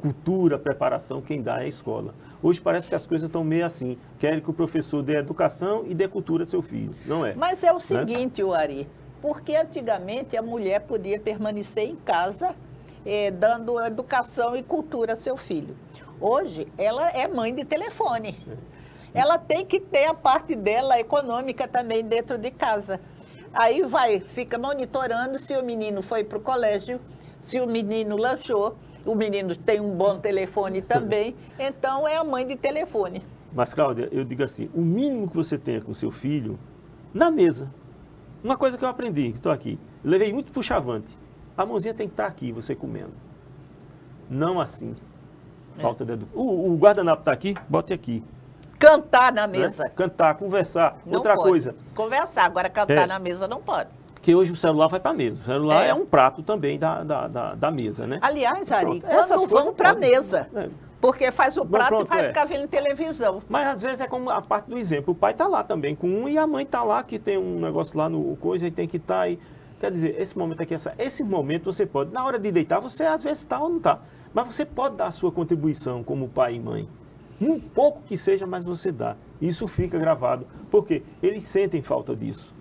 Cultura, preparação, quem dá é a escola. Hoje parece que as coisas estão meio assim, querem que o professor dê educação e dê cultura ao seu filho, não é? Mas é o seguinte, Ari, porque antigamente a mulher podia permanecer em casa dando educação e cultura ao seu filho. Hoje, ela é mãe de telefone. Ela tem que ter a parte dela econômica também dentro de casa. Aí fica monitorando se o menino foi para o colégio, se o menino lanchou, o menino tem um bom telefone também, então é a mãe de telefone. Mas, Cláudia, eu digo assim, o mínimo que você tenha com seu filho, na mesa. Uma coisa que eu aprendi, que estou aqui, levei muito para o chavante. A mãozinha tem que estar aqui, você comendo. Não assim. Falta de educação. O guardanapo está aqui, bote aqui. Cantar na mesa. Né? Cantar, conversar. Não Outra pode. Coisa. Conversar, agora cantar na mesa não pode. Porque hoje o celular vai para a mesa. O celular é um prato também da mesa, né? Aliás, Ari, quando vão para a mesa, porque faz o prato e vai ficar vendo televisão. Mas às vezes é como a parte do exemplo. O pai está lá também com um e a mãe está lá, que tem um negócio lá no coisa e tem que estar aí. Quer dizer, esse momento aqui, esse momento você pode, na hora de deitar, você às vezes está ou não está. Mas você pode dar a sua contribuição como pai e mãe. Um pouco que seja, mas você dá. Isso fica gravado, porque eles sentem falta disso.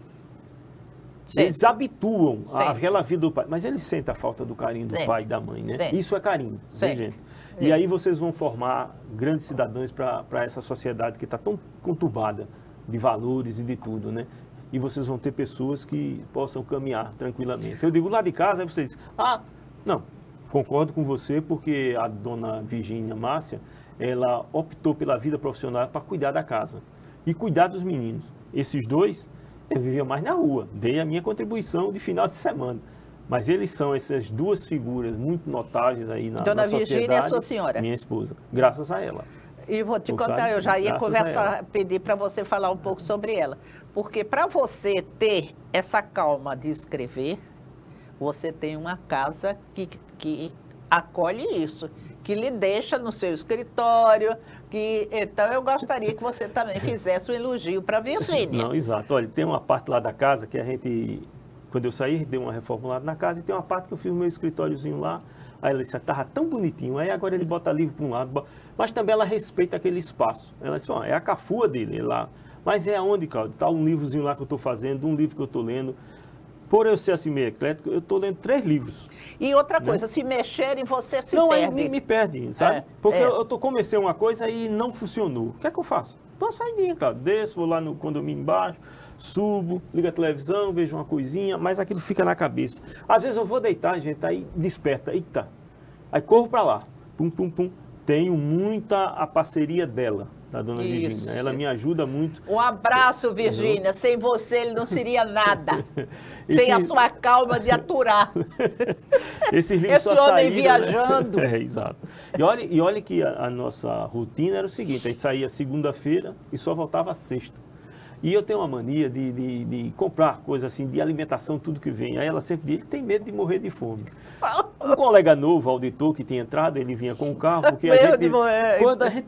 Sim. Eles habituam àquela vida do pai, mas eles sentem a falta do carinho do pai e da mãe, né? Isso é carinho, né, gente? E aí vocês vão formar grandes cidadãos para essa sociedade que está tão conturbada de valores e de tudo, né? E vocês vão ter pessoas que possam caminhar tranquilamente. Eu digo, lá de casa, aí você diz, não, concordo com você, porque a dona Virgínia Márcia, ela optou pela vida profissional para cuidar da casa e cuidar dos meninos. Esses dois, eu vivia mais na rua, dei a minha contribuição de final de semana. Mas eles são essas duas figuras muito notáveis aí na sociedade. Dona Virgínia é sua senhora? Minha esposa, graças a ela. E vou te contar, eu já ia conversar, pedir para você falar um pouco sobre ela. Porque para você ter essa calma de escrever, você tem uma casa que acolhe isso, que lhe deixa no seu escritório, então eu gostaria que você também fizesse um elogio para a Virgínia. Não, exato. Olha, tem uma parte lá da casa que a gente, quando eu saí, dei uma reformulada na casa, e tem uma parte que eu fiz o meu escritóriozinho lá. Aí ela disse, estava tão bonitinho, aí agora ele bota livro para um lado, mas também ela respeita aquele espaço. Ela disse, é a cafua dele lá. Mas é aonde, Cláudio? Está um livrozinho lá que eu estou fazendo, um livro que eu estou lendo. Por eu ser assim meio eclético, eu estou lendo 3 livros. E outra coisa, se mexerem, você se perde. Não, aí me perde, sabe? Porque eu comecei uma coisa e não funcionou. O que é que eu faço? Dou uma saidinha, Cláudio. Desço, vou lá no condomínio embaixo, subo, ligo a televisão, vejo uma coisinha, mas aquilo fica na cabeça. Às vezes eu vou deitar, gente, aí desperta, eita. Aí corro para lá, pum, pum, pum. Tenho muita a parceria dela, da dona Virgínia. Ela me ajuda muito. Um abraço, Virgínia. Sem você ele não seria nada. Sem a sua calma de aturar. Esses livros esse só homem saíram, viajando. Né? Exato. E olha que a nossa rotina era o seguinte, a gente saía segunda-feira e só voltava sexta. E eu tenho uma mania de comprar coisas assim, de alimentação, tudo que vem. Aí ela sempre diz, ele tem medo de morrer de fome. Um colega novo, auditor, que tinha entrado, ele vinha com o carro, porque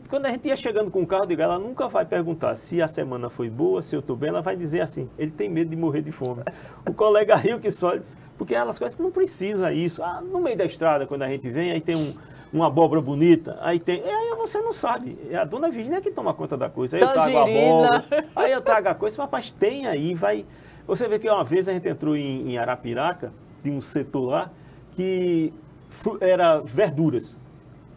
quando a gente ia chegando com o carro, digo, ela nunca vai perguntar se a semana foi boa, se eu estou bem, ela vai dizer assim, ele tem medo de morrer de fome. O colega riu que só, disse, porque elas coisas não precisa isso. Ah, no meio da estrada, quando a gente vem, aí tem uma abóbora bonita, aí você não sabe, é a dona Virgínia que toma conta da coisa, aí eu trago a abóbora, aí eu trago a coisa, mas tem aí, vai... Você vê que uma vez a gente entrou em Arapiraca, tinha um setor lá, que era verduras,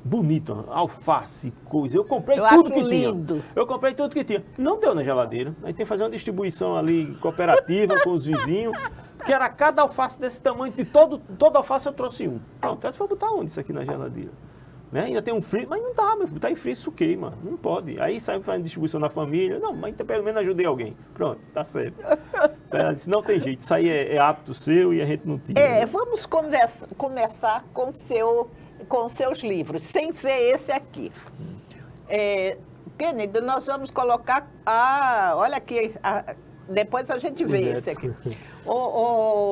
bonito, alface, coisa, eu comprei tudo que tinha. Eu comprei tudo que tinha, não deu na geladeira, aí tem que fazer uma distribuição ali cooperativa com os vizinhos, que era cada alface desse tamanho, de toda alface eu trouxe um. Pronto, aí você vai botar onde isso aqui na geladeira? Né? Ainda tem um frio, mas não dá, meu filho, tá em frio, isso queima, não pode. Aí sai fazendo distribuição na família, não, mas pelo menos ajudei alguém. Pronto, tá certo. Ela disse, não tem jeito, isso aí é hábito seu e a gente não tira. Vamos começar com os seus livros, sem ser esse aqui. Kennedy, nós vamos colocar, olha aqui, depois a gente vê esse aqui.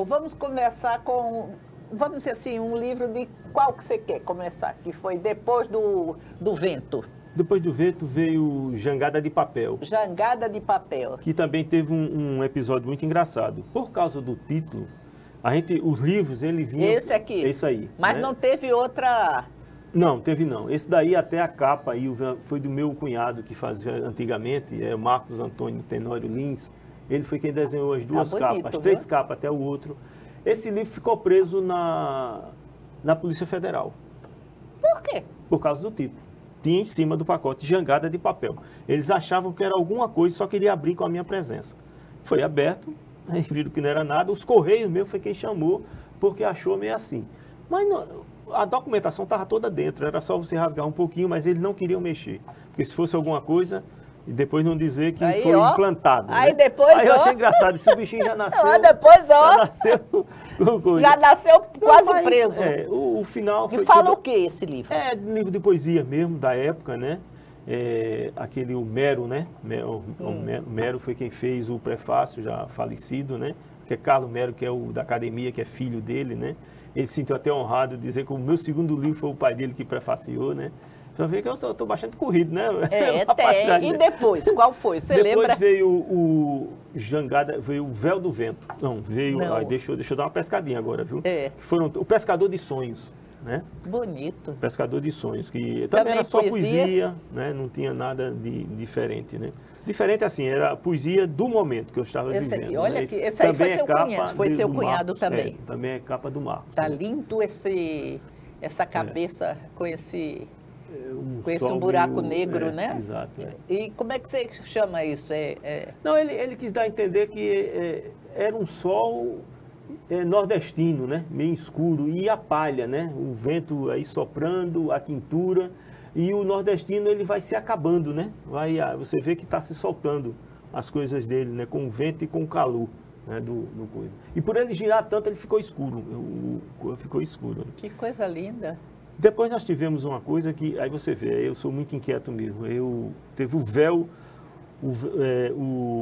Vamos começar com... Vamos dizer assim, um livro de qual que você quer começar? Que foi depois do Vento. Depois do Vento veio Jangada de Papel. Jangada de Papel. Que também teve um episódio muito engraçado. Por causa do título, os livros, ele vinha... Esse aqui? Esse aí. Mas né? Não teve outra... Não, teve não. Esse daí até a capa aí foi do meu cunhado que fazia antigamente, Marcos Antônio Tenório Lins. Ele foi quem desenhou as duas capas, as 3 capas até o outro. Esse livro ficou preso na Polícia Federal. Por quê? Por causa do título. Tinha em cima do pacote Jangada de Papel. Eles achavam que era alguma coisa e só queria abrir com a minha presença. Foi aberto, aí viram que não era nada. Os Correios mesmo foi quem chamou, porque achou meio assim. Mas a documentação estava toda dentro, era só você rasgar um pouquinho, mas eles não queriam mexer. Porque se fosse alguma coisa... E depois não dizer que aí, foi implantado. Aí né? depois, aí eu achei engraçado, esse bichinho já nasceu. Depois, já nasceu quase preso. O final foi. E fala o que esse livro? É livro de poesia mesmo, da época, né? Aquele o Mero, né? Mero foi quem fez o prefácio, já falecido, né? Que é Carlos Mero, que é o da academia, que é filho dele, né? Ele se sentiu até honrado de dizer que o meu segundo livro foi o pai dele que prefaciou, né? Você vê que eu estou bastante corrido, né? Tem. E depois, qual foi? Você lembra? Depois veio o Jangada, veio o Véu do Vento. Não, veio... Não. Deixa eu dar uma pescadinha agora, viu? Que foram o Pescador de Sonhos, né? Bonito. Pescador de Sonhos, que também era só poesia, né? Não tinha nada de diferente, né? Diferente assim, era a poesia do momento que eu estava vivendo. Aqui, olha aqui, esse aí foi seu cunhado. Foi seu cunhado também. Também é capa do Marcos. Tá lindo essa cabeça com esse... Com esse buraco negro, né? Exato. E como é que você chama isso? Não, ele quis dar a entender que era um sol nordestino, né? Meio escuro, e a palha, né? O vento aí soprando, a quintura, e o nordestino ele vai se acabando, né? Você vê que está se soltando as coisas dele, né? Com o vento e com o calor, né? do coisa. E por ele girar tanto, ele ficou escuro, ficou escuro. Que coisa linda. Depois nós tivemos uma coisa que, aí você vê, eu sou muito inquieto mesmo, teve o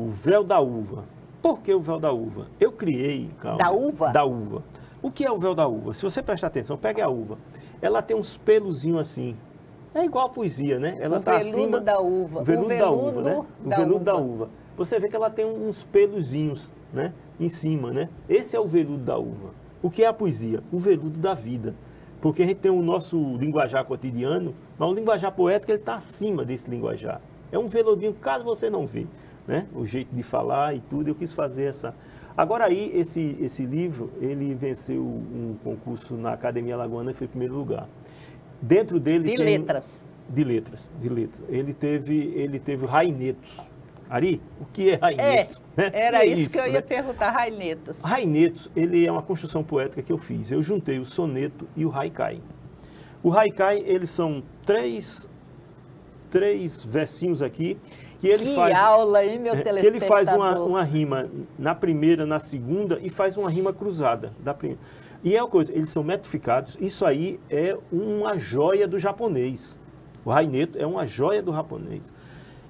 véu da uva. Por que o véu da uva? Eu criei, Cláudia. Da uva? Da uva. O que é o véu da uva? Se você prestar atenção, pegue a uva. Ela tem uns pelozinhos assim. É igual a poesia, né? Ela tá veludo acima, da uva. O veludo da uva, né? O veludo da uva. Você vê que ela tem uns pelozinhos, né? Em cima, né? Esse é o veludo da uva. O que é a poesia? O veludo da vida. Porque a gente tem o nosso linguajar cotidiano, mas o linguajar poético ele está acima desse linguajar. É um veludinho, caso você não vê, né? O jeito de falar e tudo, eu quis fazer essa... Agora aí, esse livro, ele venceu um concurso na Academia Alagoana e foi em primeiro lugar. Dentro dele de letras. De letras. Ele teve rainetos. Ari, o que é rainetos? Era isso que eu ia perguntar, rainetos. Rainetos, ele é uma construção poética que eu fiz. Eu juntei o soneto e o haikai. O haikai, eles são três versinhos aqui, que ele faz... Que aula, hein, meu telespectador? Que ele faz uma rima na primeira, na segunda, e faz uma rima cruzada. E é uma coisa, eles são metrificados, isso aí é uma joia do japonês. O raineto é uma joia do japonês.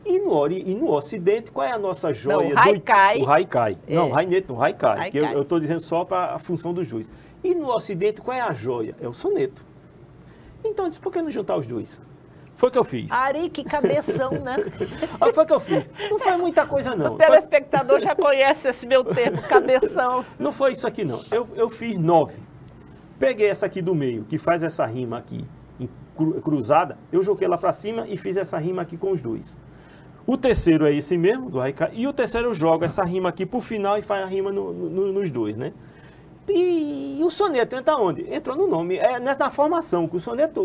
E no Ocidente, qual é a nossa joia? Não, haikai. O haikai. É. Não, raineto não, haikai. Que eu estou dizendo só para a função do juiz. E no Ocidente, qual é a joia? É o soneto. Então, eu disse, por que não juntar os dois? Foi o que eu fiz. Ari, que cabeção, né? Foi o que eu fiz. Não foi muita coisa, não. O telespectador já conhece esse meu termo, cabeção. Não foi isso aqui, não. Eu fiz 9. Peguei essa aqui do meio, que faz essa rima aqui, cruzada. Eu joguei lá para cima e fiz essa rima aqui com os dois. O terceiro é esse mesmo, do haikai. E o terceiro eu jogo essa rima aqui pro final e faz a rima nos dois, né? E o soneto entra onde? Entrou no nome. É na formação, que o soneto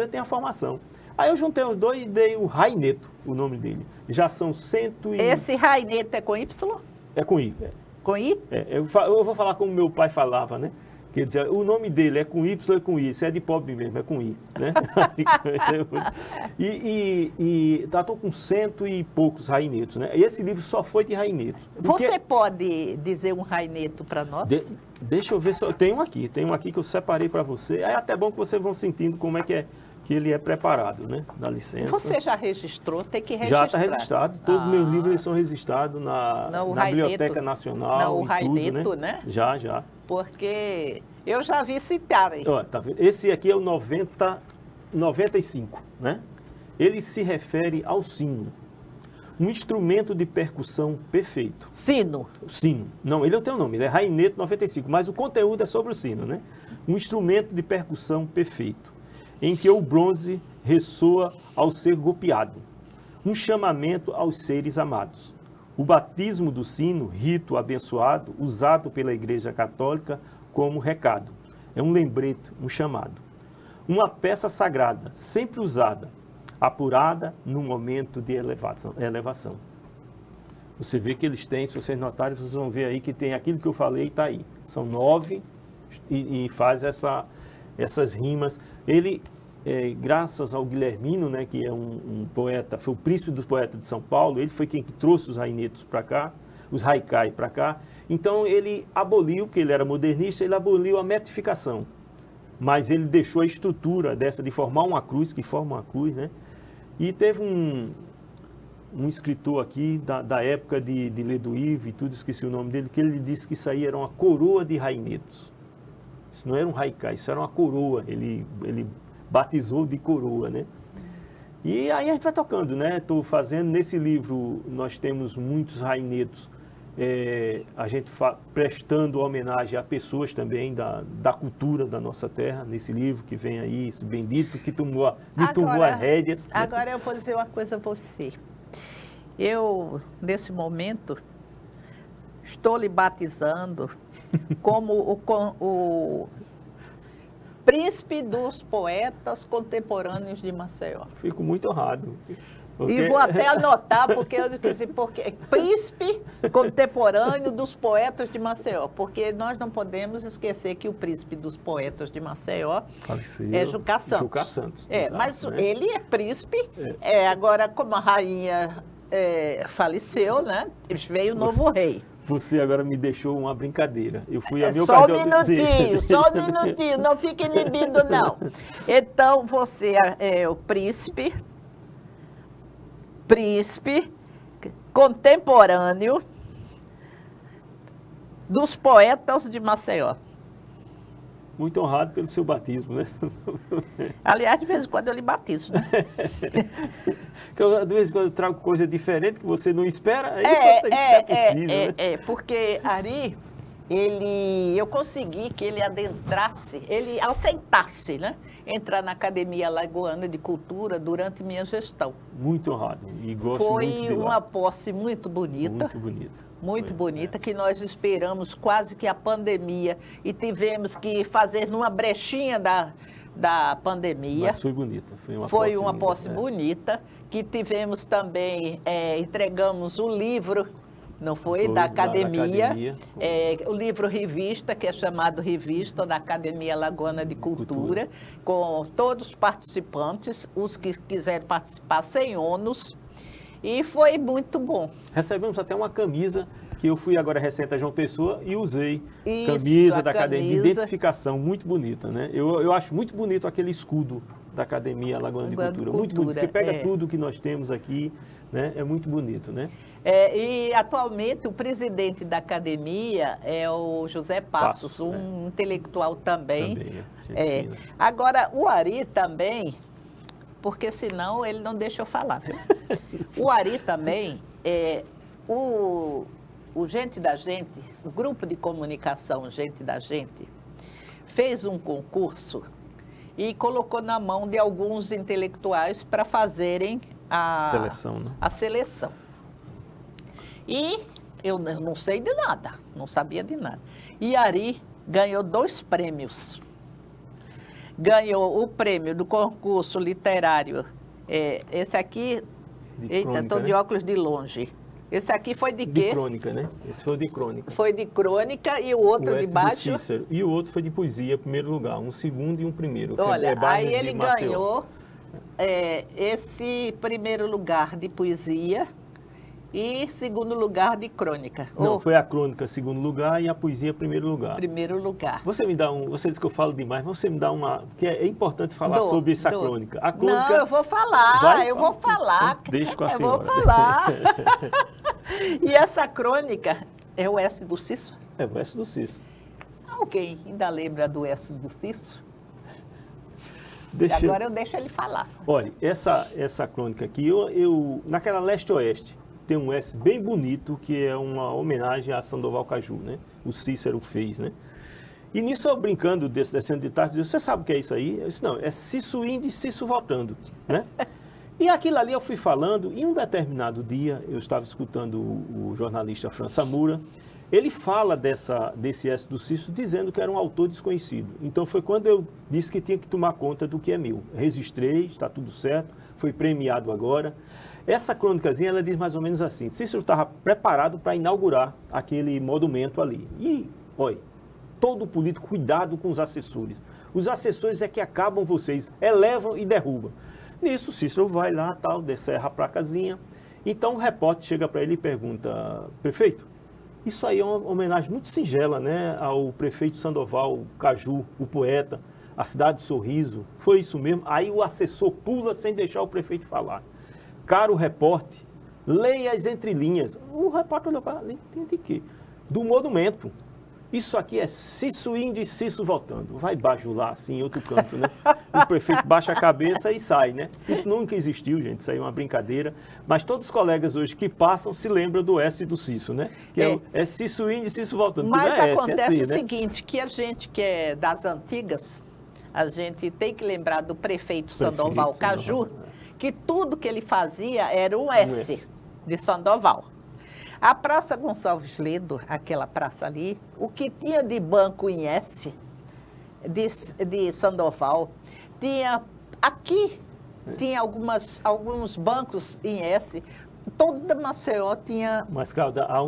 tem a formação. Aí eu juntei os dois e dei o raineto, o nome dele. Já são 100 e... Esse raineto é com Y? É com I. Com I? Eu vou falar como meu pai falava, né? Quer dizer, o nome dele é com Y e com I. Isso é de pobre mesmo, é com I, né? Estou com 100 e poucos rainetos, né? E esse livro só foi de rainetos. Você pode dizer um raineto para nós? Deixa eu ver se eu tenho um aqui que eu separei para você. É até bom que vocês vão sentindo como é que ele é preparado, né? Dá licença. Você já registrou? Tem que registrar. Já está registrado. Todos os meus livros eles são registrados na Biblioteca Nacional. Não, o raineto, tudo, né? Já. Porque eu já vi citarem. Tá vendo? Esse aqui é o 95, né? Ele se refere ao sino. Um instrumento de percussão perfeito. Sino. Sino. Não, ele não tem o nome, ele é Raineto 95, mas o conteúdo é sobre o sino, né? Um instrumento de percussão perfeito, em que o bronze ressoa ao ser golpeado. Um chamamento aos seres amados. O batismo do sino, rito abençoado, usado pela Igreja Católica como recado. É um lembrete, um chamado. Uma peça sagrada, sempre usada, apurada no momento de elevação. Você vê que eles têm, se vocês notarem, vocês vão ver aí que tem aquilo que eu falei, está aí. São 9 e faz essas rimas. Ele, graças ao Guilhermino, né, que é um poeta, foi o príncipe dos poetas de São Paulo, ele foi quem trouxe os rainetos para cá, os haikai para cá. Então ele aboliu, porque ele era modernista, ele aboliu a metrificação. Mas ele deixou a estrutura dessa de formar uma cruz, que forma uma cruz, né? E teve um escritor aqui da época de Leduive e tudo, esqueci o nome dele, que ele disse que isso aí era uma coroa de rainetos. Isso não era um haikai, isso era uma coroa. Ele batizou de coroa, né? E aí a gente vai tocando, né? Estou fazendo, nesse livro nós temos muitos rainetos, a gente prestando homenagem a pessoas também da cultura da nossa terra, nesse livro que vem aí, esse bendito que tomou as rédeas. Agora eu vou dizer uma coisa a você. Eu, nesse momento, estou lhe batizando como o príncipe dos poetas contemporâneos de Maceió. Fico muito honrado. E vou até anotar, porque eu disse, porque príncipe contemporâneo dos poetas de Maceió, porque nós não podemos esquecer que o príncipe dos poetas de Maceió faleceu, é Jucá Santos. Jucá Santos, exato, mas né? ele é príncipe, agora como a rainha faleceu, né? Veio o novo rei. Você agora me deixou uma brincadeira. Eu fui a meu Só um minutinho, não fique inibido, não. Então, você é o príncipe contemporâneo dos poetas de Maceió. Muito honrado pelo seu batismo, né? Aliás, de vez em quando eu lhe batizo, né? De vez em quando eu trago coisa diferente que você não espera, aí você diz que é possível, né? Porque Ari, eu consegui que ele adentrasse, ele aceitasse, né? Entrar na Academia Alagoana de Cultura durante minha gestão. Muito honrado e gosto muito de lá. Foi uma posse muito bonita. Muito bonita. Muito bonita, que nós esperamos quase que a pandemia e tivemos que fazer numa brechinha da pandemia. Mas foi bonita. Foi uma posse bonita, que tivemos também, entregamos o livro, não foi? Da academia. O livro Revista, que é chamado Revista da Academia Alagoana de Cultura, com todos os participantes, os que quiserem participar sem ônus. E foi muito bom. Recebemos até uma camisa que eu fui agora recente a João Pessoa e usei. Camisa da Academia de Identificação, muito bonita, né? Eu acho muito bonito aquele escudo da Academia Alagoana de Cultura. Muito bonito, porque pega tudo que nós temos aqui, né? É muito bonito, né? E atualmente o presidente da academia é o José Passos, um intelectual também. Agora, o Ari também, porque senão ele não deixa eu falar, viu? O Ari também, o Gente da Gente, o grupo de comunicação Gente da Gente, fez um concurso e colocou na mão de alguns intelectuais para fazerem a seleção, né? A seleção. E eu não sei de nada, não sabia de nada. E Ari ganhou 2 prêmios. Ganhou o prêmio do concurso literário. Esse aqui, estou de óculos de longe. Esse aqui foi de quê? De crônica, né? Esse foi de crônica. Foi de crônica e o outro de baixo? Do Cícero. E o outro foi de poesia, primeiro lugar. Um segundo e um primeiro. Olha, aí ele ganhou esse primeiro lugar de poesia e segundo lugar de crônica. Não, foi a crônica segundo lugar e a poesia primeiro lugar. Primeiro lugar. Você me dá você diz que eu falo demais, mas você me dá porque é importante falar sobre essa crônica. A crônica. Não, eu vou falar, eu vou falar. Deixa com a senhora. Eu vou falar. E essa crônica é o S do Cícero? É o S do Cícero. Alguém ainda lembra do S do Cícero? Agora eu deixo ele falar. Olha, essa crônica aqui, naquela leste-oeste, tem um S bem bonito, que é uma homenagem a Sandoval Caju, né? O Cícero fez, né? E nisso eu brincando, descendo de tarde, eu disse, você sabe o que é isso aí? Eu disse, não, é Cício indo e Cício voltando, né? E aquilo ali eu fui falando, e um determinado dia, eu estava escutando o jornalista Fran Samura, ele fala desse S do Cício dizendo que era um autor desconhecido. Então foi quando eu disse que tinha que tomar conta do que é meu. Registrei, está tudo certo, foi premiado agora. Essa crônicazinha, ela diz mais ou menos assim, Cícero estava preparado para inaugurar aquele monumento ali. E, olha, todo político, cuidado com os assessores. Os assessores é que acabam vocês, elevam e derrubam. Nisso, Cícero vai lá, tal, descerra a placazinha. Então, o repórter chega para ele e pergunta, prefeito, isso aí é uma homenagem muito singela, né, ao prefeito Sandoval Caju, o poeta, a cidade de Sorriso. Foi isso mesmo? Aí o assessor pula sem deixar o prefeito falar. Caro repórter, leia as entrelinhas. O repórter olhou para lá, entende quê? Do monumento. Isso aqui é Cício indo e Cício voltando. Vai bajular assim em outro canto, né? O prefeito baixa a cabeça e sai, né? Isso nunca existiu, gente. Isso aí é uma brincadeira. Mas todos os colegas hoje que passam se lembram do S do Cício, né? Que é Cício indo e Cício voltando. Mas não é acontece S, é assim, o seguinte, que a gente que é das antigas, a gente tem que lembrar do prefeito Sandoval Caju, que tudo que ele fazia era um S de Sandoval. A Praça Gonçalves Ledo, aquela praça ali, o que tinha de banco em S de Sandoval, tinha aqui, tinha alguns bancos em S, Toda Maceió tinha... Mas, Cláudia, há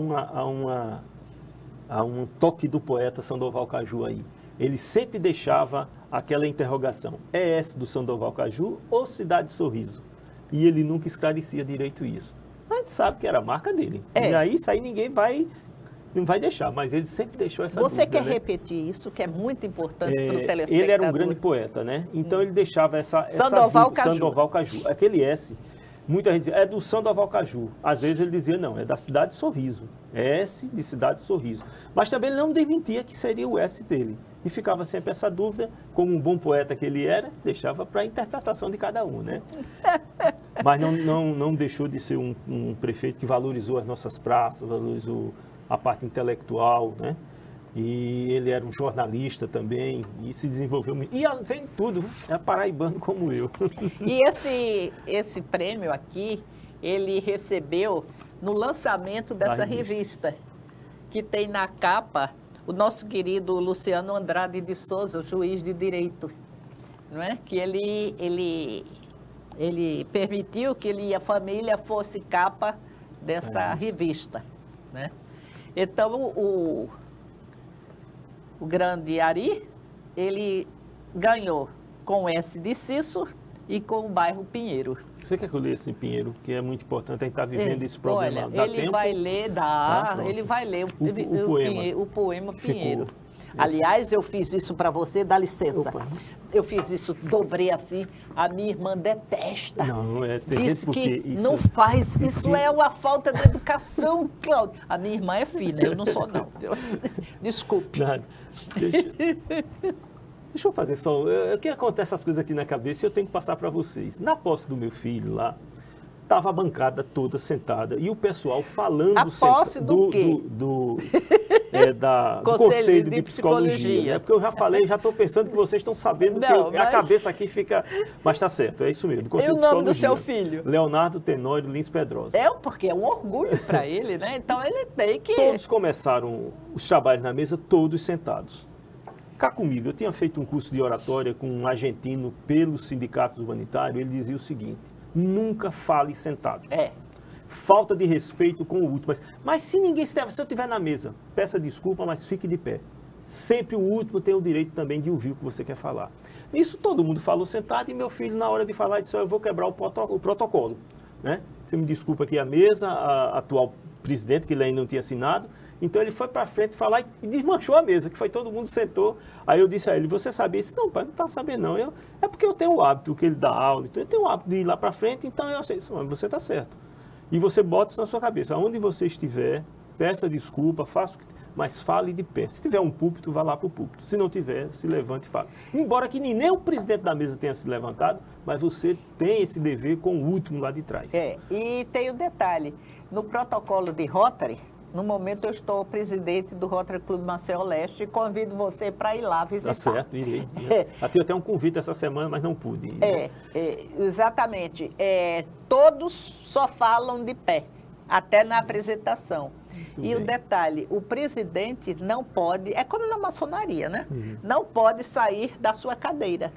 um toque do poeta Sandoval Caju aí. Ele sempre deixava aquela interrogação: é esse do Sandoval Caju ou Cidade Sorriso? E ele nunca esclarecia direito isso. A gente sabe que era a marca dele. É. E aí, isso aí ninguém não vai deixar, mas ele sempre deixou essa Você dúvida, quer né? repetir isso, que é muito importante para o telespectador? Ele era um grande poeta, né? Então ele deixava essa Sandoval Caju. Sandoval Caju. Aquele S, muita gente dizia, é do Sandoval Caju. Às vezes ele dizia, não, é da Cidade Sorriso. É S de Cidade Sorriso. Mas também ele não desmentia que seria o S dele. E ficava sempre essa dúvida, como um bom poeta que ele era, deixava para a interpretação de cada um, né? Mas não deixou de ser um prefeito que valorizou as nossas praças, valorizou a parte intelectual, né? E ele era um jornalista também, e se desenvolveu muito. E além de tudo, é paraibano como eu. E esse prêmio aqui, ele recebeu no lançamento dessa revista, que tem na capa o nosso querido Luciano Andrade de Souza, o juiz de direito, não é? Que ele permitiu que a família fosse capa dessa revista, né? Então, o grande Ari, ele ganhou com o S de Cício e com o bairro Pinheiro. Você quer que eu leia esse Pinheiro, que é muito importante, a gente está vivendo esse problema. Olha, ele vai ler, ele vai ler o poema Pinheiro. Aliás, eu fiz isso para você, dá licença. Opa. Eu fiz isso, dobrei assim, a minha irmã detesta. Não, Diz que não faz, isso é uma falta de educação, Cláudio. A minha irmã é fina, eu não sou não. Desculpe. Nada. Deixa eu fazer só... O que acontece essas coisas aqui na cabeça e eu tenho que passar para vocês. Na posse do meu filho lá, estava a bancada toda sentada e o pessoal falando... A posse do quê? Do Conselho de Psicologia. Né? Porque eu já falei, já estou pensando que vocês estão sabendo que a cabeça aqui fica... Mas está certo, é isso mesmo. Do Conselho e o nome do seu filho? Leonardo Tenório Lins Pedrosa. Porque é um orgulho para ele, né? Então ele tem que... Todos começaram os trabalhos na mesa, todos sentados. Cá comigo, eu tinha feito um curso de oratória com um argentino pelo sindicato humanitário, ele dizia o seguinte: nunca fale sentado. Falta de respeito com o último. Mas se eu estiver na mesa, peça desculpa, mas fique de pé. Sempre o último tem o direito também de ouvir o que você quer falar. Isso todo mundo falou sentado e meu filho, na hora de falar, disse: eu vou quebrar o protocolo. Né? Você me desculpa aqui a mesa, a atual presidente, que ele ainda não tinha assinado. Então ele foi para frente falar e desmanchou a mesa, que foi todo mundo sentou. Aí eu disse a ele: você sabia isso? Não, pai, não estava sabendo não. É porque eu tenho o hábito que ele dá aula, então eu tenho o hábito de ir lá para frente, então eu sei isso, você está certo. E você bota isso na sua cabeça, aonde você estiver, peça desculpa, faça o que... mas fale de pé. Se tiver um púlpito, vá lá para o púlpito. Se não tiver, se levante e fale. Embora que nem o presidente da mesa tenha se levantado, mas você tem esse dever com o último lá de trás. E tem o detalhe, no protocolo de Rotary, no momento eu estou presidente do Rotary Clube Maceió Leste e convido você para ir lá visitar. Tá certo, irei. Até um convite essa semana, mas não pude. Exatamente. Todos só falam de pé, até na apresentação. O detalhe, o presidente não pode, é como na maçonaria, né? Não pode sair da sua cadeira.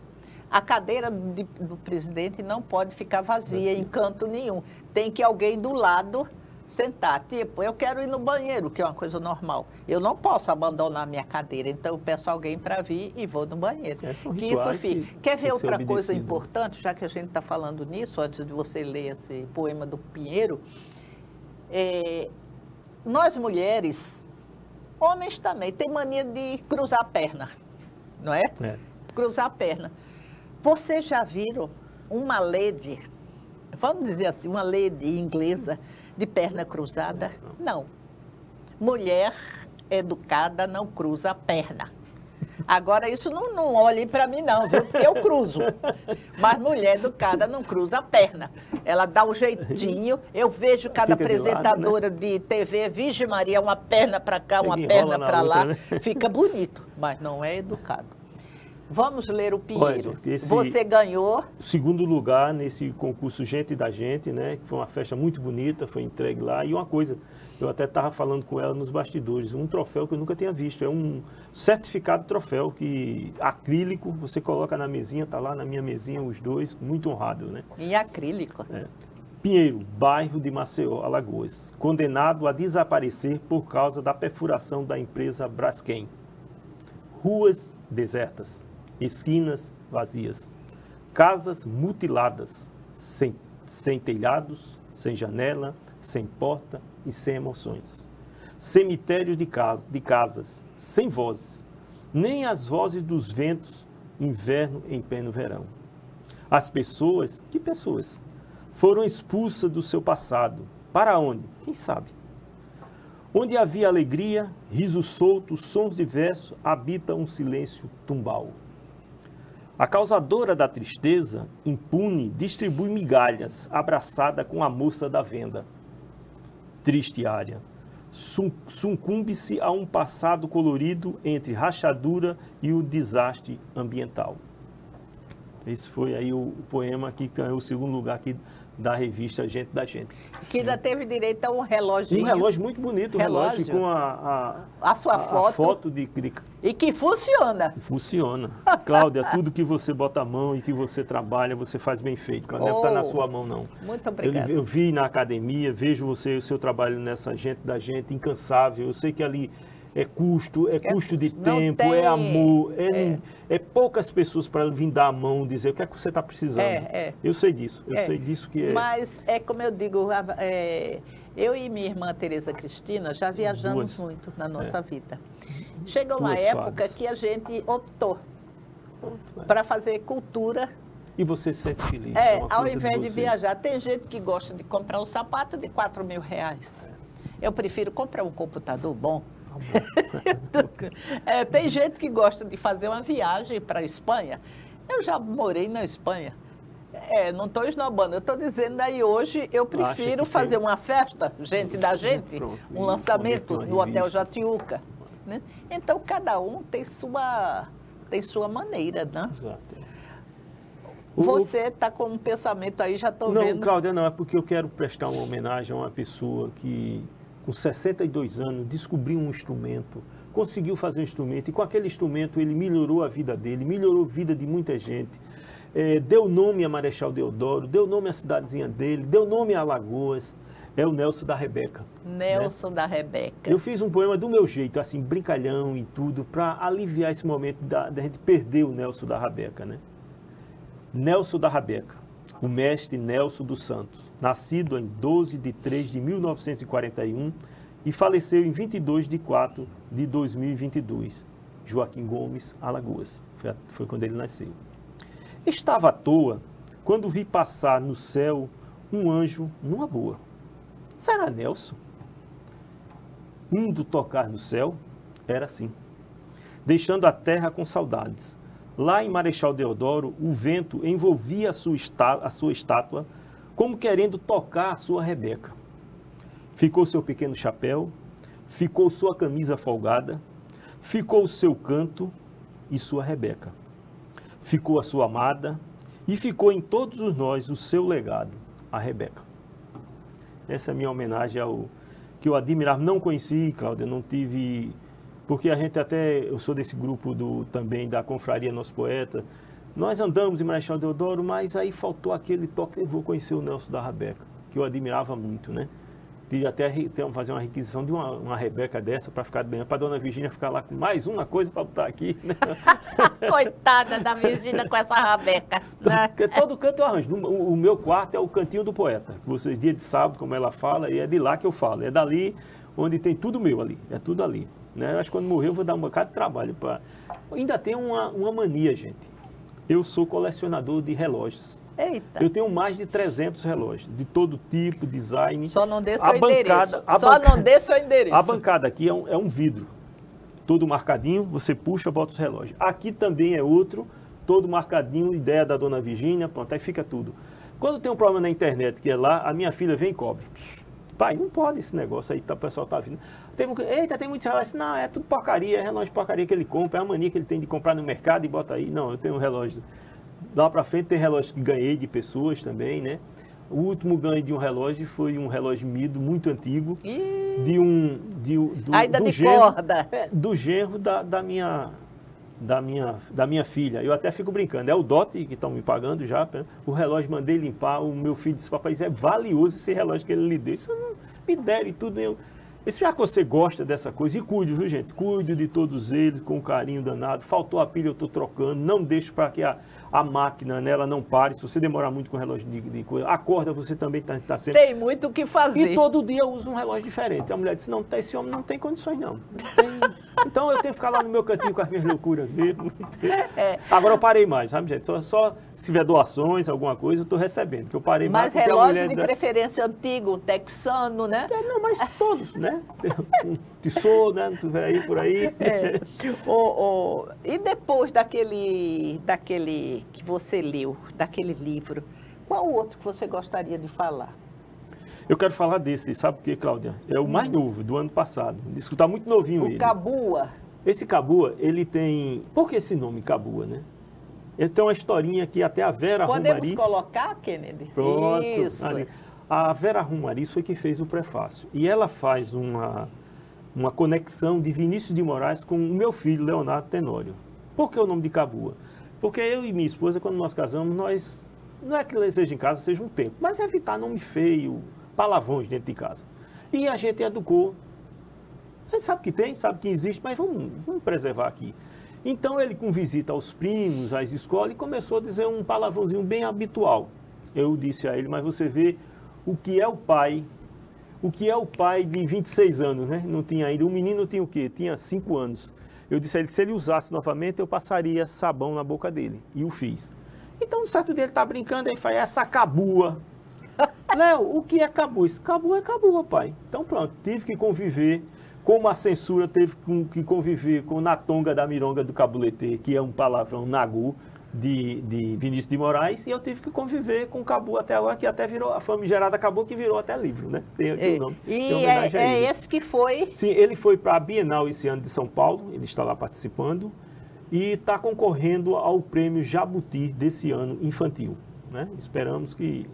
A cadeira do presidente não pode ficar vazia em canto nenhum. Tem que alguém do lado sentar. Tipo, eu quero ir no banheiro, que é uma coisa normal. Eu não posso abandonar a minha cadeira, então eu peço alguém para vir e vou no banheiro. São rituais que quer ver outra coisa importante, já que a gente está falando nisso, antes de você ler esse poema do Pinheiro? Nós mulheres, homens também, tem mania de cruzar a perna, não é? Cruzar a perna. Vocês já viram uma lady, vamos dizer assim, uma lady inglesa de perna cruzada? Não. Mulher educada não cruza a perna. Agora, isso não olhe para mim não, viu? Porque eu cruzo. Mas mulher educada não cruza a perna. Ela dá o jeitinho. Eu vejo cada apresentadora de TV, Virgem Maria, uma perna para cá, uma perna para lá. Né? Fica bonito, mas não é educado. Vamos ler o Pinheiro. Você ganhou... Segundo lugar nesse concurso Gente da Gente, né? Que foi uma festa muito bonita, foi entregue lá. E uma coisa, eu até estava falando com ela nos bastidores, um troféu que eu nunca tinha visto. É um certificado troféu que acrílico, você coloca na mesinha, está lá na minha mesinha os dois, muito honrado, né? Em acrílico? Pinheiro, bairro de Maceió, Alagoas, condenado a desaparecer por causa da perfuração da empresa Braskem. Ruas desertas, esquinas vazias, casas mutiladas, sem telhados, sem janela, sem porta e sem emoções. Cemitérios de casas, sem vozes, nem as vozes dos ventos, inverno em pleno verão. As pessoas, que pessoas? Foram expulsas do seu passado. Para onde? Quem sabe? Onde havia alegria, riso solto, sons diversos, habita um silêncio tumbal. A causadora da tristeza, impune, distribui migalhas, abraçada com a moça da venda. Triste área, sucumbe-se a um passado colorido entre rachadura e o desastre ambiental. Esse foi aí o poema que ganhou o segundo lugar aqui da revista Gente da Gente. Que ainda teve direito a um reloginho. Um relógio muito bonito, um relógio com a sua foto. A foto de... E que funciona. Funciona. Cláudia, tudo que você bota a mão e que você trabalha, você faz bem feito. Não deve estar na sua mão, não. Muito obrigada. Eu vi na academia, vejo você, o seu trabalho nessa Gente da Gente, incansável. Eu sei que ali é custo de tempo, é amor, é poucas pessoas para vir dar a mão, dizer o que é que você está precisando. Eu sei disso, sei disso que é. Mas é como eu digo, eu e minha irmã Tereza Cristina já viajamos muito na nossa vida. Chegou uma época que a gente optou para fazer cultura. E você se sente feliz. Ao invés de viajar. Tem gente que gosta de comprar um sapato de R$4.000. Eu prefiro comprar um computador bom. Tem gente que gosta de fazer uma viagem para a Espanha. Eu já morei na Espanha. Não estou esnobando, eu estou dizendo aí hoje eu prefiro fazer uma festa, Gente da Gente, um lançamento no Hotel Jatiuca. Né? Então cada um tem sua maneira, né? Exato. Você está com um pensamento aí, já estou vendo. Não, Cláudia, não, é porque eu quero prestar uma homenagem a uma pessoa que, com 62 anos, descobriu um instrumento, conseguiu fazer um instrumento, e com aquele instrumento ele melhorou a vida dele, melhorou a vida de muita gente, deu nome a Marechal Deodoro, deu nome à cidadezinha dele, deu nome a Alagoas, é o Nelson da Rebeca. Nelson da Rebeca. Eu fiz um poema do meu jeito, assim, brincalhão e tudo, para aliviar esse momento da gente perder o Nelson da Rebeca, né? Nelson da Rebeca, o mestre Nelson dos Santos, nascido em 12 de 3 de 1941 e faleceu em 22 de 4 de 2022, Joaquim Gomes, Alagoas. Foi quando ele nasceu. Estava à toa quando vi passar no céu um anjo numa boa. Será Nelson? Indo tocar no céu, era assim, deixando a terra com saudades. Lá em Marechal Deodoro, o vento envolvia a sua estátua, como querendo tocar a sua Rebeca. Ficou seu pequeno chapéu, ficou sua camisa folgada, ficou o seu canto e sua Rebeca. Ficou a sua amada e ficou em todos nós o seu legado, a Rebeca. Essa é a minha homenagem ao que eu admirava. Não conheci, Cláudia, não tive... Porque a gente até... Eu sou desse grupo também da Confraria Nosso Poeta. Nós andamos em Marechal Deodoro, mas aí faltou aquele toque. Eu vou conhecer o Nelson da Rebeca, que eu admirava muito, né? De até fazer uma requisição de uma Rebeca dessa para ficar bem, para a dona Virgínia ficar lá com mais uma coisa para botar aqui. Né? Coitada da Virgínia com essa Rebeca. Né? Porque todo canto eu arranjo. O meu quarto é o cantinho do poeta. Vocês, dia de sábado, como ela fala, e é de lá que eu falo. É dali onde tem tudo meu ali. É tudo ali. Né? Eu acho que quando morrer eu vou dar um bocado de trabalho. Ainda tem uma mania, gente. Eu sou colecionador de relógios. Eita. Eu tenho mais de 300 relógios, de todo tipo, design. Só não dê seu endereço. Não dê seu endereço. A bancada aqui é um vidro, todo marcadinho, você puxa, bota os relógios. Aqui também é outro, todo marcadinho, ideia da dona Virgínia, pronto, aí fica tudo. Quando tem um problema na internet, que é lá, a minha filha vem e cobre. Pai, não pode esse negócio aí, o pessoal tá vindo. Eita, tem muitos relógios. Não, é tudo porcaria, é relógio de porcaria que ele compra, é a mania que ele tem de comprar no mercado e bota aí. Não, eu tenho um relógio. Lá para frente tem relógio que ganhei de pessoas também, né? O último ganho de um relógio foi um relógio Mido, muito antigo, ainda do de genro, corda. do genro da minha da minha filha. Eu até fico brincando, é o dote que estão me pagando já, o relógio mandei limpar, o meu filho disse, papai, isso é valioso esse relógio que ele lhe deu, isso não me deram e tudo. Já que você gosta dessa coisa, e cuide, viu, gente? Cuide de todos eles com um carinho danado. Faltou a pilha, eu estou trocando. Não deixe para que a máquina nela não pare. Se você demorar muito com o relógio de coisa, acorda, você também está sempre... Tem muito o que fazer. E todo dia eu uso um relógio diferente. A mulher disse, não, esse homem não tem condições, não. Então eu tenho que ficar lá no meu cantinho com as minhas loucuras mesmo. Agora eu parei mais, sabe, gente? Só se tiver doações, alguma coisa, eu estou recebendo. Que eu parei mais. Mas relógio de preferência antigo, um texano, né? Não, mas todos, né? Um Tissot, né? Aí, por aí. E depois daquele que você leu, daquele livro, qual outro que você gostaria de falar? Eu quero falar desse, sabe por quê, Cláudia? É o mais novo, do ano passado. Diz que está muito novinho ele. O Cabua. Esse Cabua, ele tem... Por que esse nome, Cabua, né? Ele tem uma historinha que até a Vera Romariz... Podemos colocar, Kennedy? Pronto. Isso. Ali. A Vera Romariz foi quem fez o prefácio. E ela faz uma conexão de Vinícius de Moraes com o meu filho, Leonardo Tenório. Por que o nome de Cabua? Porque eu e minha esposa, quando nós casamos, nós... Não é que seja em casa, seja um tempo, mas evitar nome feio, palavrões dentro de casa. E a gente educou. A gente sabe que tem, sabe que existe, mas vamos preservar aqui. Então ele, com visita aos primos, às escolas, começou a dizer um palavrãozinho bem habitual. Eu disse a ele, mas você vê o que é o pai de 26 anos, né? Não tinha ainda. O menino tinha o quê? Tinha 5 anos. Eu disse a ele, se ele usasse novamente, eu passaria sabão na boca dele. E o fiz. Então, um certo dia ele está brincando, aí faz essa cabua. Léo, o que é cabua? Isso, cabua é cabua, pai. Então, pronto, tive que conviver, como a censura teve que conviver com na tonga da mironga do cabuletê, que é um palavrão nagu, de Vinícius de Moraes, e eu tive que conviver com o Cabu até agora, que até virou, a famigerada acabou que virou até livro, né? Tem aqui o nome. E é esse que foi? Sim, ele foi para a Bienal esse ano de São Paulo, ele está lá participando, e está concorrendo ao prêmio Jabuti desse ano infantil, né? Esperamos que,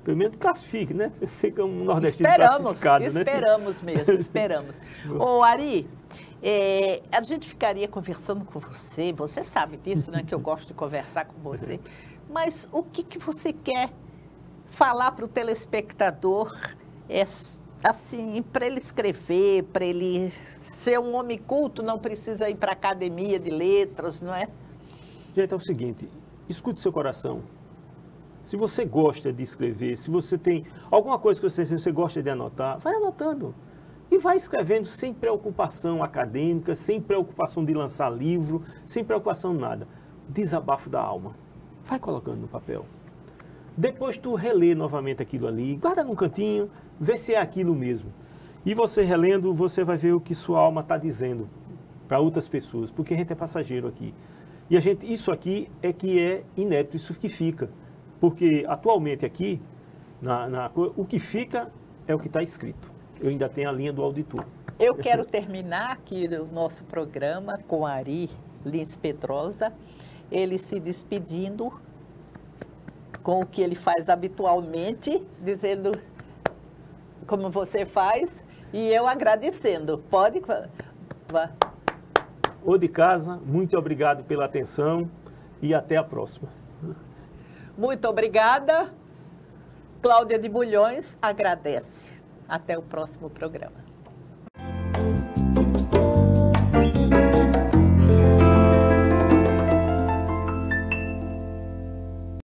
pelo menos, classifique, né? Fica um nordestino classificado, né? Esperamos mesmo, esperamos. Ô, Ari, a gente ficaria conversando com você, você sabe disso, né? Que eu gosto de conversar com você, mas o que você quer falar para o telespectador, assim, para ele escrever, para ele ser um homem culto, não precisa ir para a academia de letras, não é? Gente, é o seguinte, escute seu coração. Se você gosta de escrever, se você tem alguma coisa que você gosta de anotar, vai anotando. E vai escrevendo sem preocupação acadêmica, sem preocupação de lançar livro, sem preocupação de nada. Desabafo da alma. Vai colocando no papel. Depois tu relê novamente aquilo ali, guarda num cantinho, vê se é aquilo mesmo. E você relendo, você vai ver o que sua alma está dizendo para outras pessoas, porque a gente é passageiro aqui. E isso aqui é que é inédito, isso que fica. Porque atualmente aqui, o que fica é o que está escrito. Eu ainda tenho a linha do auditor. Eu quero terminar aqui o nosso programa com Ari Lins Pedrosa, ele se despedindo com o que ele faz habitualmente, dizendo como você faz, e eu agradecendo. Pode? Vá. Ô de casa, muito obrigado pela atenção e até a próxima. Muito obrigada. Cláudia de Bulhões agradece. Até o próximo programa.